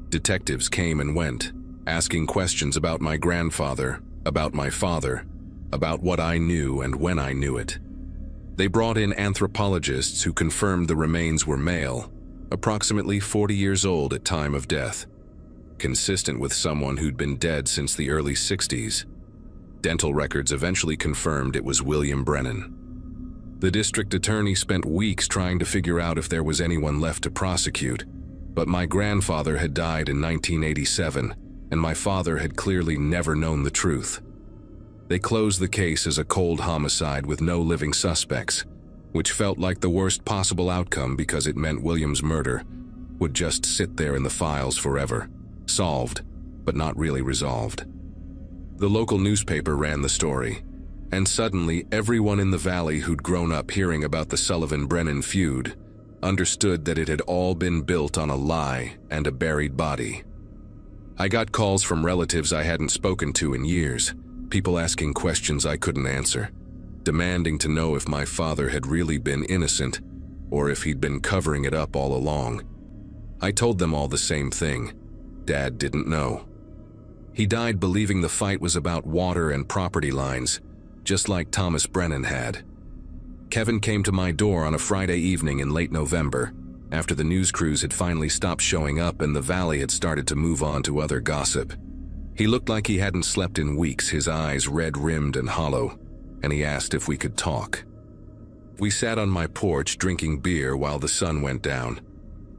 Detectives came and went, asking questions about my grandfather, about my father, about what I knew and when I knew it. They brought in anthropologists who confirmed the remains were male, approximately 40 years old at time of death, consistent with someone who'd been dead since the early 60s. Dental records eventually confirmed it was William Brennan. The district attorney spent weeks trying to figure out if there was anyone left to prosecute, but my grandfather had died in 1987, and my father had clearly never known the truth. They closed the case as a cold homicide with no living suspects, which felt like the worst possible outcome because it meant William's murder would just sit there in the files forever, solved, but not really resolved. The local newspaper ran the story, and suddenly everyone in the valley who'd grown up hearing about the Sullivan-Brennan feud understood that it had all been built on a lie and a buried body. I got calls from relatives I hadn't spoken to in years, people asking questions I couldn't answer, demanding to know if my father had really been innocent or if he'd been covering it up all along. I told them all the same thing. Dad didn't know. He died believing the fight was about water and property lines, just like Thomas Brennan had. Kevin came to my door on a Friday evening in late November, after the news crews had finally stopped showing up and the valley had started to move on to other gossip. He looked like he hadn't slept in weeks, his eyes red-rimmed and hollow, and he asked if we could talk. We sat on my porch drinking beer while the sun went down,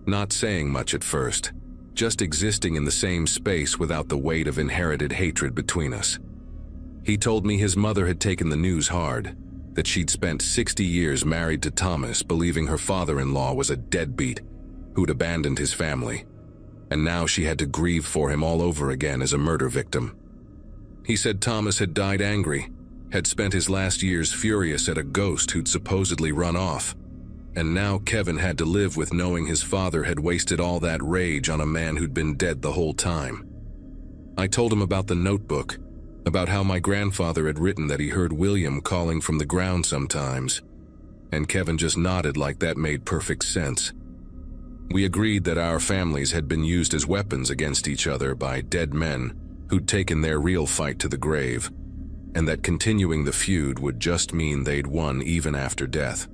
not saying much at first, just existing in the same space without the weight of inherited hatred between us. He told me his mother had taken the news hard, that she'd spent 60 years married to Thomas, believing her father-in-law was a deadbeat who'd abandoned his family, and now she had to grieve for him all over again as a murder victim. He said Thomas had died angry, had spent his last years furious at a ghost who'd supposedly run off, and now Kevin had to live with knowing his father had wasted all that rage on a man who'd been dead the whole time. I told him about the notebook, about how my grandfather had written that he heard William calling from the ground sometimes, and Kevin just nodded like that made perfect sense. We agreed that our families had been used as weapons against each other by dead men who'd taken their real fight to the grave, and that continuing the feud would just mean they'd won even after death.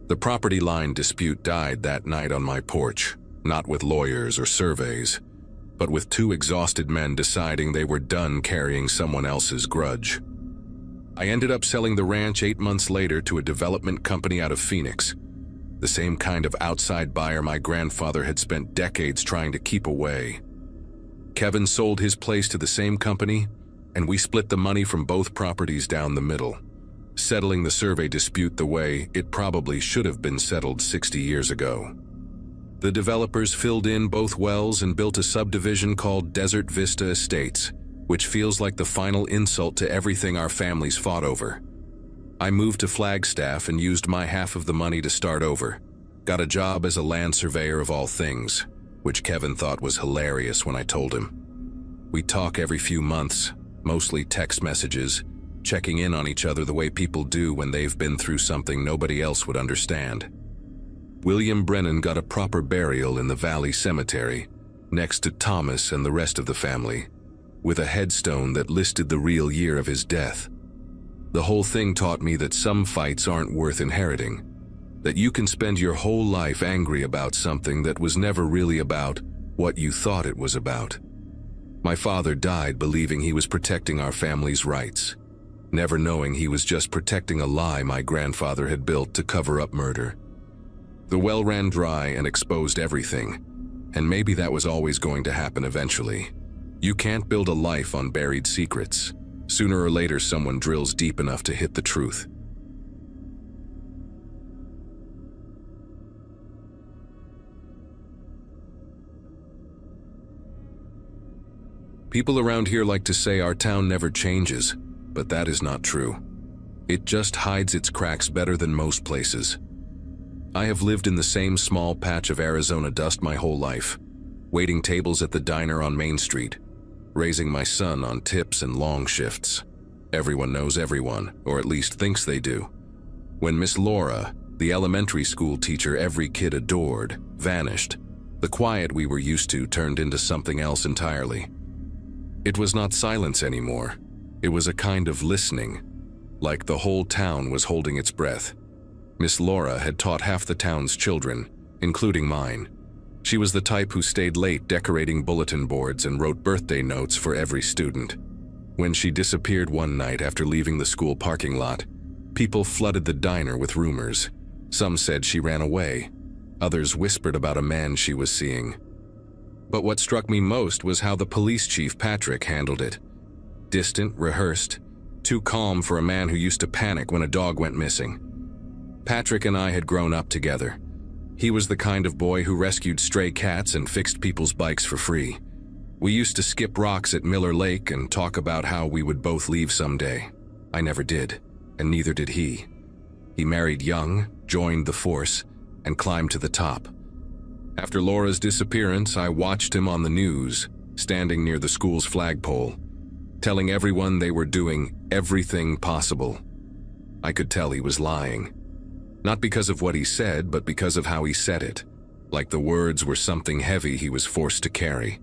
The property line dispute died that night on my porch, not with lawyers or surveys, but with two exhausted men deciding they were done carrying someone else's grudge. I ended up selling the ranch 8 months later to a development company out of Phoenix, the same kind of outside buyer my grandfather had spent decades trying to keep away. Kevin sold his place to the same company, and we split the money from both properties down the middle, settling the survey dispute the way it probably should have been settled 60 years ago. The developers filled in both wells and built a subdivision called Desert Vista Estates, which feels like the final insult to everything our families fought over. I moved to Flagstaff and used my half of the money to start over. Got a job as a land surveyor of all things, which Kevin thought was hilarious when I told him. We talk every few months, mostly text messages, checking in on each other the way people do when they've been through something nobody else would understand. William Brennan got a proper burial in the Valley Cemetery, next to Thomas and the rest of the family, with a headstone that listed the real year of his death. The whole thing taught me that some fights aren't worth inheriting, that you can spend your whole life angry about something that was never really about what you thought it was about. My father died believing he was protecting our family's rights, never knowing he was just protecting a lie my grandfather had built to cover up murder. The well ran dry and exposed everything, and maybe that was always going to happen eventually. You can't build a life on buried secrets. Sooner or later, someone drills deep enough to hit the truth. People around here like to say our town never changes, but that is not true. It just hides its cracks better than most places. I have lived in the same small patch of Arizona dust my whole life, waiting tables at the diner on Main Street, raising my son on tips and long shifts. Everyone knows everyone, or at least thinks they do. When Miss Laura, the elementary school teacher every kid adored, vanished, the quiet we were used to turned into something else entirely. It was not silence anymore. It was a kind of listening, like the whole town was holding its breath. Miss Laura had taught half the town's children, including mine. She was the type who stayed late decorating bulletin boards and wrote birthday notes for every student. When she disappeared one night after leaving the school parking lot, people flooded the diner with rumors. Some said she ran away. Others whispered about a man she was seeing. But what struck me most was how the police chief, Patrick, handled it. Distant, rehearsed, too calm for a man who used to panic when a dog went missing. Patrick and I had grown up together. He was the kind of boy who rescued stray cats and fixed people's bikes for free. We used to skip rocks at Miller Lake and talk about how we would both leave someday. I never did, and neither did he. He married young, joined the force, and climbed to the top. After Laura's disappearance, I watched him on the news, standing near the school's flagpole, telling everyone they were doing everything possible. I could tell he was lying. Not because of what he said, but because of how he said it, like the words were something heavy he was forced to carry.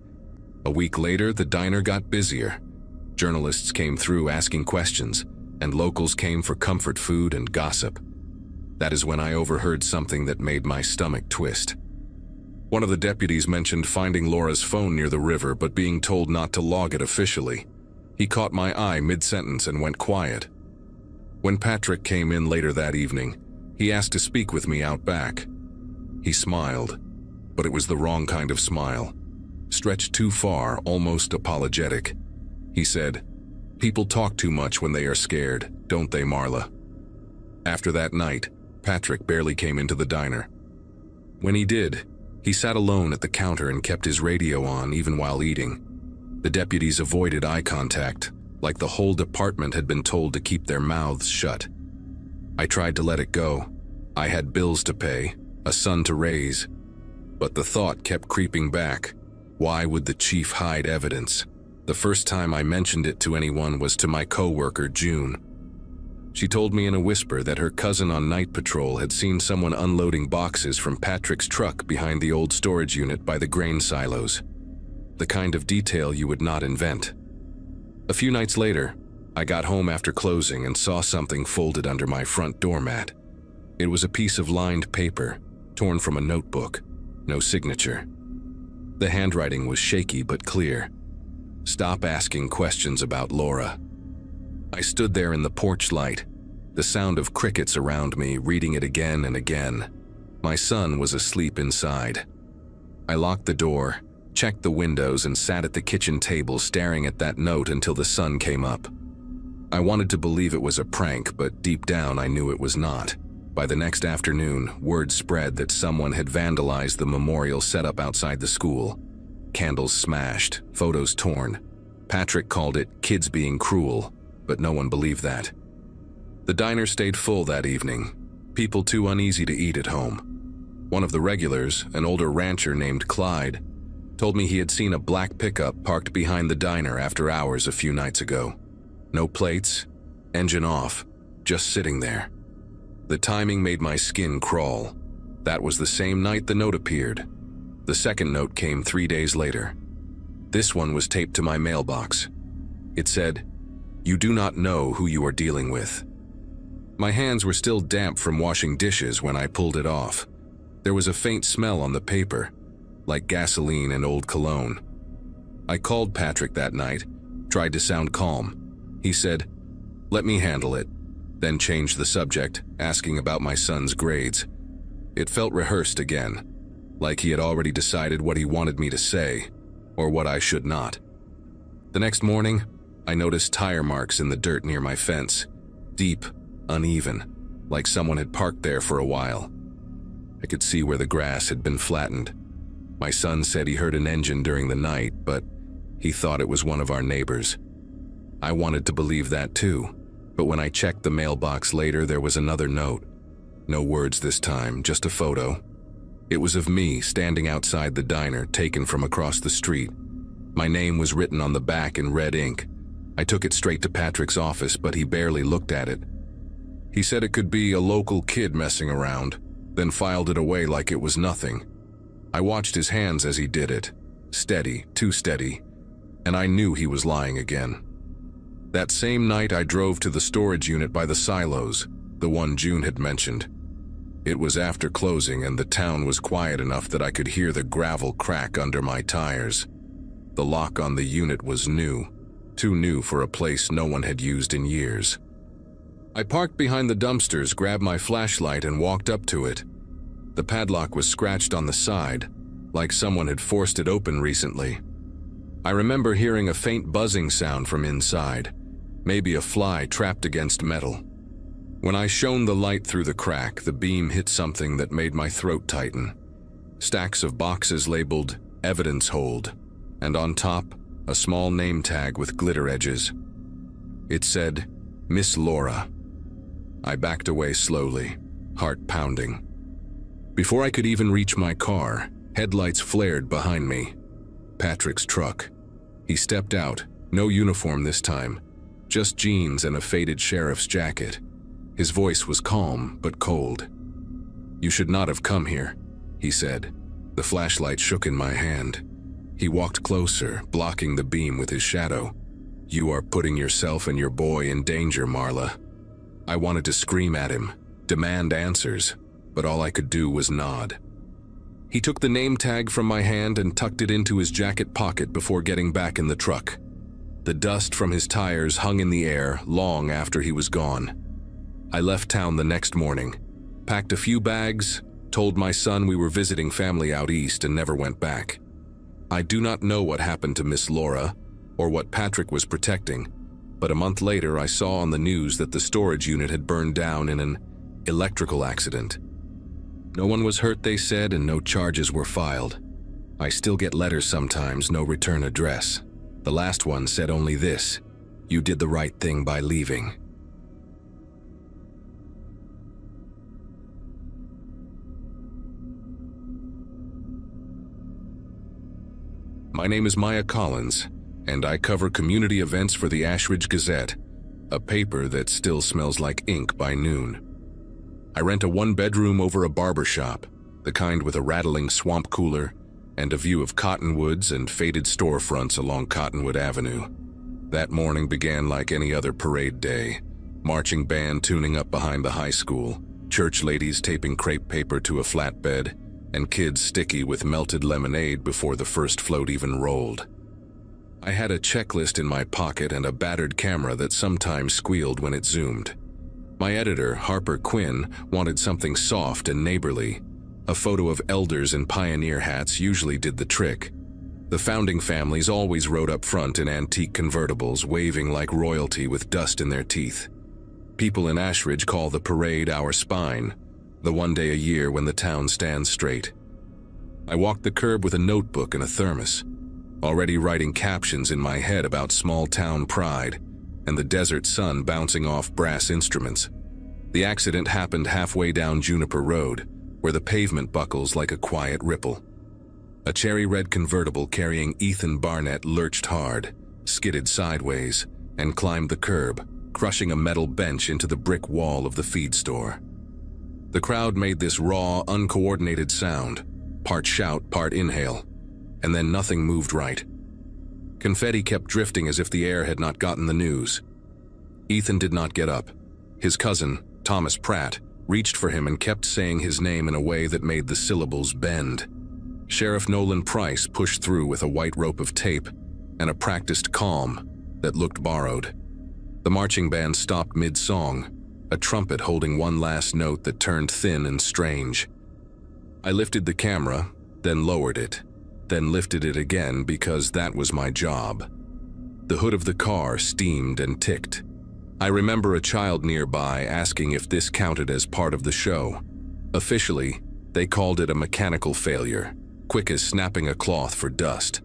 A week later, the diner got busier. Journalists came through asking questions, and locals came for comfort food and gossip. That is when I overheard something that made my stomach twist. One of the deputies mentioned finding Laura's phone near the river, but being told not to log it officially. He caught my eye mid-sentence and went quiet. When Patrick came in later that evening, he asked to speak with me out back. He smiled, but it was the wrong kind of smile. Stretched too far, almost apologetic. He said, "People talk too much when they are scared, don't they, Marla?" After that night, Patrick barely came into the diner. When he did, he sat alone at the counter and kept his radio on even while eating. The deputies avoided eye contact, like the whole department had been told to keep their mouths shut. I tried to let it go. I had bills to pay, a son to raise. But the thought kept creeping back. Why would the chief hide evidence? The first time I mentioned it to anyone was to my co-worker, June. She told me in a whisper that her cousin on night patrol had seen someone unloading boxes from Patrick's truck behind the old storage unit by the grain silos. The kind of detail you would not invent. A few nights later, I got home after closing and saw something folded under my front doormat. It was a piece of lined paper, torn from a notebook, no signature. The handwriting was shaky but clear. "Stop asking questions about Laura." I stood there in the porch light, the sound of crickets around me, reading it again and again. My son was asleep inside. I locked the door, checked the windows, and sat at the kitchen table staring at that note until the sun came up. I wanted to believe it was a prank, but deep down I knew it was not. By the next afternoon, word spread that someone had vandalized the memorial setup outside the school. Candles smashed, photos torn. Patrick called it kids being cruel, but no one believed that. The diner stayed full that evening, people too uneasy to eat at home. One of the regulars, an older rancher named Clyde, told me he had seen a black pickup parked behind the diner after hours a few nights ago. No plates, engine off, just sitting there. The timing made my skin crawl. That was the same night the note appeared. The second note came 3 days later. This one was taped to my mailbox. It said, "You do not know who you are dealing with." My hands were still damp from washing dishes when I pulled it off. There was a faint smell on the paper, like gasoline and old cologne. I called Patrick that night, tried to sound calm. He said, "Let me handle it," then changed the subject, asking about my son's grades. It felt rehearsed again, like he had already decided what he wanted me to say, or what I should not. The next morning, I noticed tire marks in the dirt near my fence, deep, uneven, like someone had parked there for a while. I could see where the grass had been flattened. My son said he heard an engine during the night, but he thought it was one of our neighbors. I wanted to believe that too, but when I checked the mailbox later, there was another note. No words this time, just a photo. It was of me standing outside the diner, taken from across the street. My name was written on the back in red ink. I took it straight to Patrick's office, but he barely looked at it. He said it could be a local kid messing around, then filed it away like it was nothing. I watched his hands as he did it, steady, too steady, and I knew he was lying again. That same night, I drove to the storage unit by the silos, the one June had mentioned. It was after closing, and the town was quiet enough that I could hear the gravel crack under my tires. The lock on the unit was new, too new for a place no one had used in years. I parked behind the dumpsters, grabbed my flashlight, and walked up to it. The padlock was scratched on the side, like someone had forced it open recently. I remember hearing a faint buzzing sound from inside, maybe a fly trapped against metal. When I shone the light through the crack, the beam hit something that made my throat tighten. Stacks of boxes labeled "Evidence Hold," and on top, a small name tag with glitter edges. It said, "Miss Laura." I backed away slowly, heart pounding. Before I could even reach my car, headlights flared behind me. Patrick's truck. He stepped out, no uniform this time, just jeans and a faded sheriff's jacket. His voice was calm but cold. "You should not have come here," he said. The flashlight shook in my hand. He walked closer, blocking the beam with his shadow. "You are putting yourself and your boy in danger, Marla." I wanted to scream at him, demand answers, but all I could do was nod. He took the name tag from my hand and tucked it into his jacket pocket before getting back in the truck. The dust from his tires hung in the air long after he was gone. I left town the next morning, packed a few bags, told my son we were visiting family out east, and never went back. I do not know what happened to Miss Laura or what Patrick was protecting, but a month later I saw on the news that the storage unit had burned down in an electrical accident. No one was hurt, they said, and no charges were filed. I still get letters sometimes, no return address. The last one said only this: "You did the right thing by leaving." My name is Maya Collins, and I cover community events for the Ashridge Gazette, a paper that still smells like ink by noon. I rent a one-bedroom over a barber shop, the kind with a rattling swamp cooler and a view of cottonwoods and faded storefronts along Cottonwood Avenue. That morning began like any other parade day. Marching band tuning up behind the high school, church ladies taping crepe paper to a flatbed, and kids sticky with melted lemonade before the first float even rolled. I had a checklist in my pocket and a battered camera that sometimes squealed when it zoomed. My editor, Harper Quinn, wanted something soft and neighborly. A photo of elders in pioneer hats usually did the trick. The founding families always rode up front in antique convertibles, waving like royalty with dust in their teeth. People in Ashridge call the parade our spine, the one day a year when the town stands straight. I walked the curb with a notebook and a thermos, already writing captions in my head about small-town pride and the desert sun bouncing off brass instruments. The accident happened halfway down Juniper Road, where the pavement buckles like a quiet ripple. A cherry-red convertible carrying Ethan Barnett lurched hard, skidded sideways, and climbed the curb, crushing a metal bench into the brick wall of the feed store. The crowd made this raw, uncoordinated sound, part shout, part inhale, and then nothing moved right. Confetti kept drifting as if the air had not gotten the news. Ethan did not get up. His cousin, Thomas Pratt, reached for him and kept saying his name in a way that made the syllables bend. Sheriff Nolan Price pushed through with a white rope of tape and a practiced calm that looked borrowed. The marching band stopped mid-song, a trumpet holding one last note that turned thin and strange. I lifted the camera, then lowered it, then lifted it again because that was my job. The hood of the car steamed and ticked. I remember a child nearby asking if this counted as part of the show. Officially, they called it a mechanical failure, quick as snapping a cloth for dust.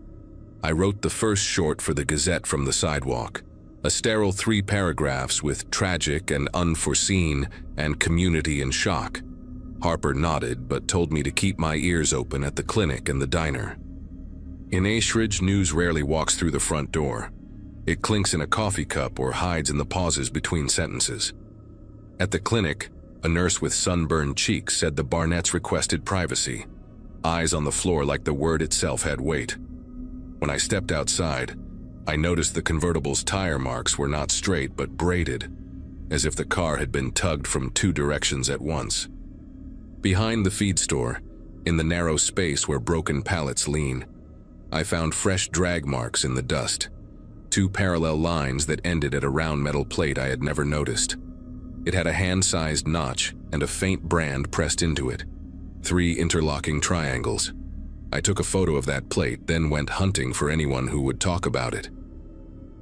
I wrote the first short for the Gazette from the sidewalk, a sterile 3 paragraphs with tragic and unforeseen and community in shock. Harper nodded but told me to keep my ears open at the clinic and the diner. In Ashridge, news rarely walks through the front door. It clinks in a coffee cup or hides in the pauses between sentences. At the clinic, a nurse with sunburned cheeks said the Barnetts requested privacy, eyes on the floor like the word itself had weight. When I stepped outside, I noticed the convertible's tire marks were not straight but braided, as if the car had been tugged from 2 directions at once. Behind the feed store, in the narrow space where broken pallets lean, I found fresh drag marks in the dust. 2 parallel lines that ended at a round metal plate I had never noticed. It had a hand-sized notch and a faint brand pressed into it. 3 interlocking triangles. I took a photo of that plate, then went hunting for anyone who would talk about it.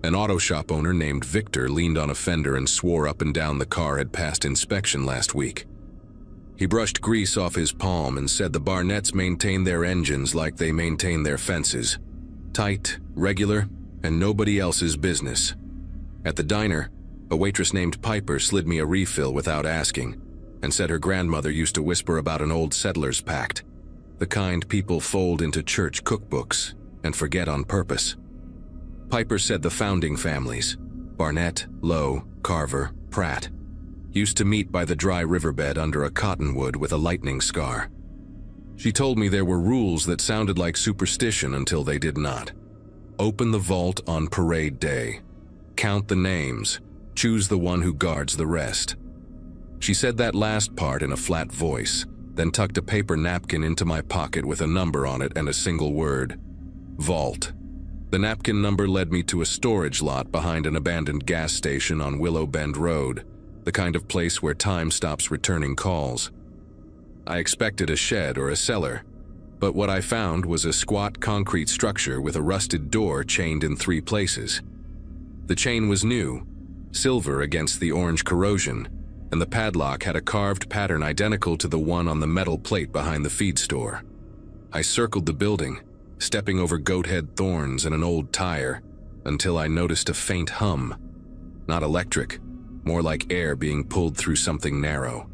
An auto shop owner named Victor leaned on a fender and swore up and down the car had passed inspection last week. He brushed grease off his palm and said the Barnetts maintain their engines like they maintain their fences. Tight, regular, and nobody else's business. At the diner, a waitress named Piper slid me a refill without asking, and said her grandmother used to whisper about an old settler's pact, the kind people fold into church cookbooks and forget on purpose. Piper said the founding families, Barnett, Lowe, Carver, Pratt, used to meet by the dry riverbed under a cottonwood with a lightning scar. She told me there were rules that sounded like superstition until they did not. Open the vault on parade day. Count the names. Choose the one who guards the rest. She said that last part in a flat voice, then tucked a paper napkin into my pocket with a number on it and a single word. Vault. The napkin number led me to a storage lot behind an abandoned gas station on Willow Bend Road, the kind of place where time stops returning calls. I expected a shed or a cellar, but what I found was a squat concrete structure with a rusted door chained in 3 places. The chain was new, silver against the orange corrosion, and the padlock had a carved pattern identical to the one on the metal plate behind the feed store. I circled the building, stepping over goathead thorns and an old tire, until I noticed a faint hum. Not electric, more like air being pulled through something narrow.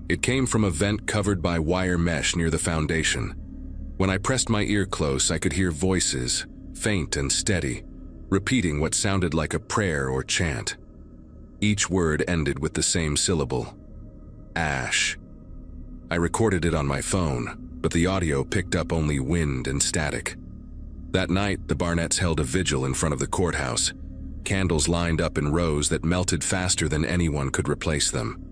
It came from a vent covered by wire mesh near the foundation. When I pressed my ear close, I could hear voices, faint and steady, repeating what sounded like a prayer or chant. Each word ended with the same syllable. Ash. I recorded it on my phone, but the audio picked up only wind and static. That night, the Barnetts held a vigil in front of the courthouse, candles lined up in rows that melted faster than anyone could replace them.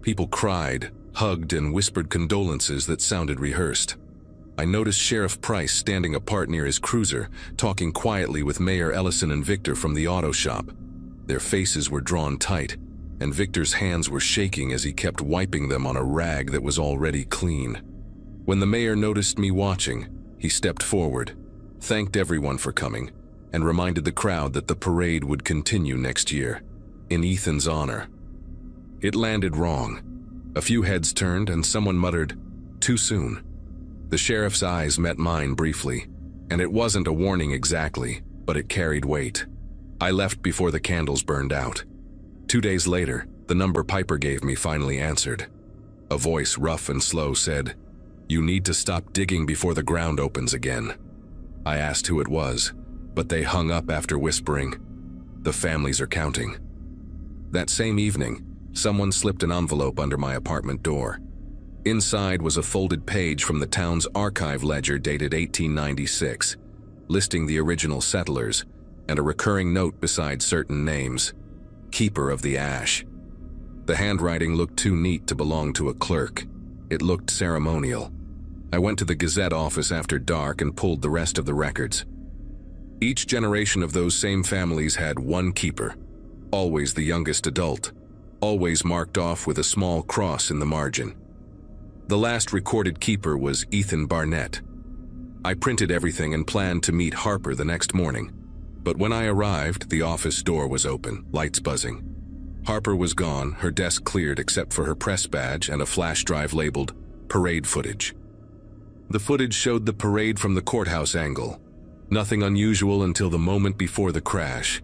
People cried, hugged, and whispered condolences that sounded rehearsed. I noticed Sheriff Price standing apart near his cruiser, talking quietly with Mayor Ellison and Victor from the auto shop. Their faces were drawn tight, and Victor's hands were shaking as he kept wiping them on a rag that was already clean. When the mayor noticed me watching, he stepped forward, thanked everyone for coming, and reminded the crowd that the parade would continue next year, in Ethan's honor. It landed wrong. A few heads turned and someone muttered, "Too soon." The sheriff's eyes met mine briefly, and it wasn't a warning exactly, but it carried weight. I left before the candles burned out. 2 days later, the number Piper gave me finally answered. A voice rough and slow said, "You need to stop digging before the ground opens again." I asked who it was, but they hung up after whispering, "The families are counting." That same evening, someone slipped an envelope under my apartment door. Inside was a folded page from the town's archive ledger dated 1896, listing the original settlers, and a recurring note beside certain names, Keeper of the Ash. The handwriting looked too neat to belong to a clerk. It looked ceremonial. I went to the Gazette office after dark and pulled the rest of the records. Each generation of those same families had one keeper, always the youngest adult, always marked off with a small cross in the margin. The last recorded keeper was Ethan Barnett. I printed everything and planned to meet Harper the next morning. But when I arrived, the office door was open, lights buzzing. Harper was gone, her desk cleared except for her press badge and a flash drive labeled Parade Footage. The footage showed the parade from the courthouse angle. Nothing unusual until the moment before the crash.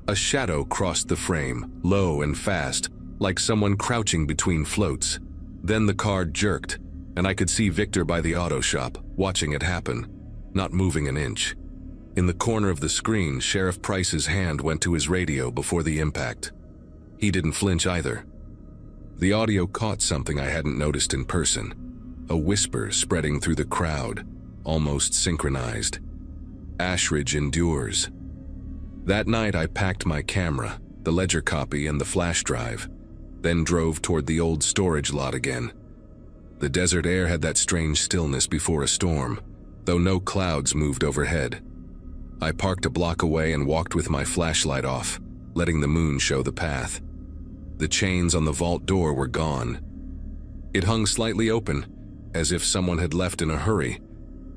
A shadow crossed the frame, low and fast, like someone crouching between floats. Then the car jerked, and I could see Victor by the auto shop, watching it happen, not moving an inch. In the corner of the screen, Sheriff Price's hand went to his radio before the impact. He didn't flinch either. The audio caught something I hadn't noticed in person, a whisper spreading through the crowd, almost synchronized. Ashridge endures. That night I packed my camera, the ledger copy and the flash drive, then drove toward the old storage lot again. The desert air had that strange stillness before a storm, though no clouds moved overhead. I parked a block away and walked with my flashlight off, letting the moon show the path. The chains on the vault door were gone. It hung slightly open, as if someone had left in a hurry.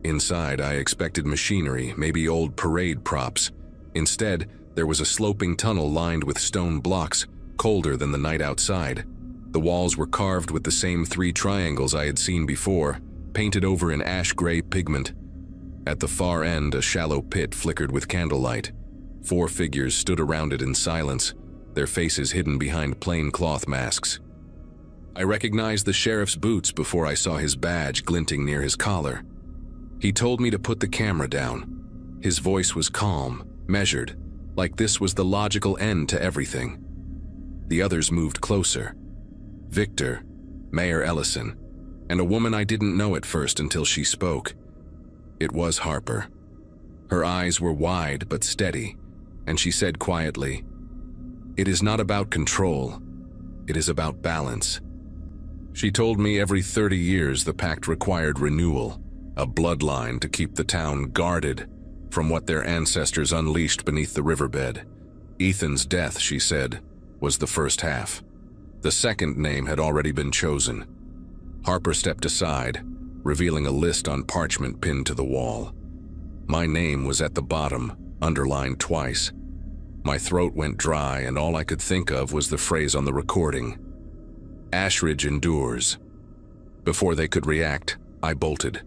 Inside, I expected machinery, maybe old parade props. Instead, there was a sloping tunnel lined with stone blocks, colder than the night outside. The walls were carved with the same 3 triangles I had seen before, painted over in ash-gray pigment. At the far end, a shallow pit flickered with candlelight. 4 figures stood around it in silence, their faces hidden behind plain cloth masks. I recognized the sheriff's boots before I saw his badge glinting near his collar. He told me to put the camera down. His voice was calm, measured, like this was the logical end to everything. The others moved closer. Victor, Mayor Ellison, and a woman I didn't know at first until she spoke. It was Harper. Her eyes were wide but steady, and she said quietly, "It is not about control. It is about balance." She told me every 30 years the pact required renewal, a bloodline to keep the town guarded from what their ancestors unleashed beneath the riverbed. Ethan's death, she said, was the first half. The second name had already been chosen. Harper stepped aside, revealing a list on parchment pinned to the wall. My name was at the bottom, underlined twice. My throat went dry, and all I could think of was the phrase on the recording: "Ashridge endures." Before they could react, I bolted.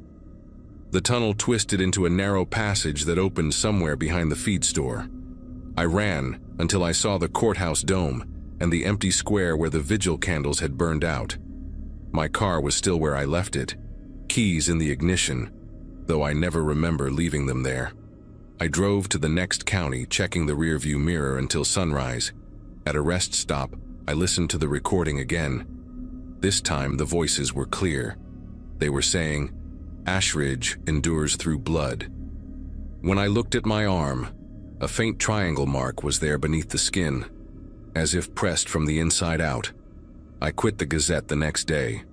The tunnel twisted into a narrow passage that opened somewhere behind the feed store. I ran until I saw the courthouse dome and the empty square where the vigil candles had burned out. My car was still where I left it, keys in the ignition, though I never remember leaving them there. I drove to the next county, checking the rearview mirror until sunrise. At a rest stop, I listened to the recording again. This time, the voices were clear. They were saying, "Ashridge endures through blood." When I looked at my arm, a faint triangle mark was there beneath the skin, as if pressed from the inside out. I quit the Gazette the next day.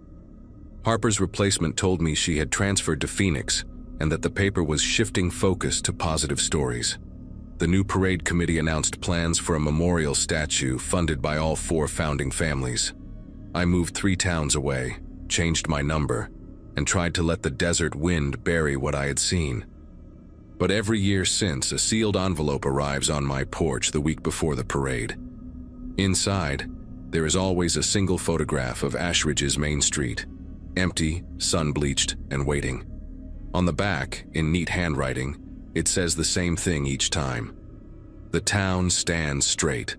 Harper's replacement told me she had transferred to Phoenix and that the paper was shifting focus to positive stories. The new parade committee announced plans for a memorial statue funded by all 4 founding families. I moved 3 towns away, changed my number, and tried to let the desert wind bury what I had seen. But every year since, a sealed envelope arrives on my porch the week before the parade. Inside, there is always a single photograph of Ashridge's main street, empty, sun-bleached, and waiting. On the back, in neat handwriting, it says the same thing each time: "The town stands straight."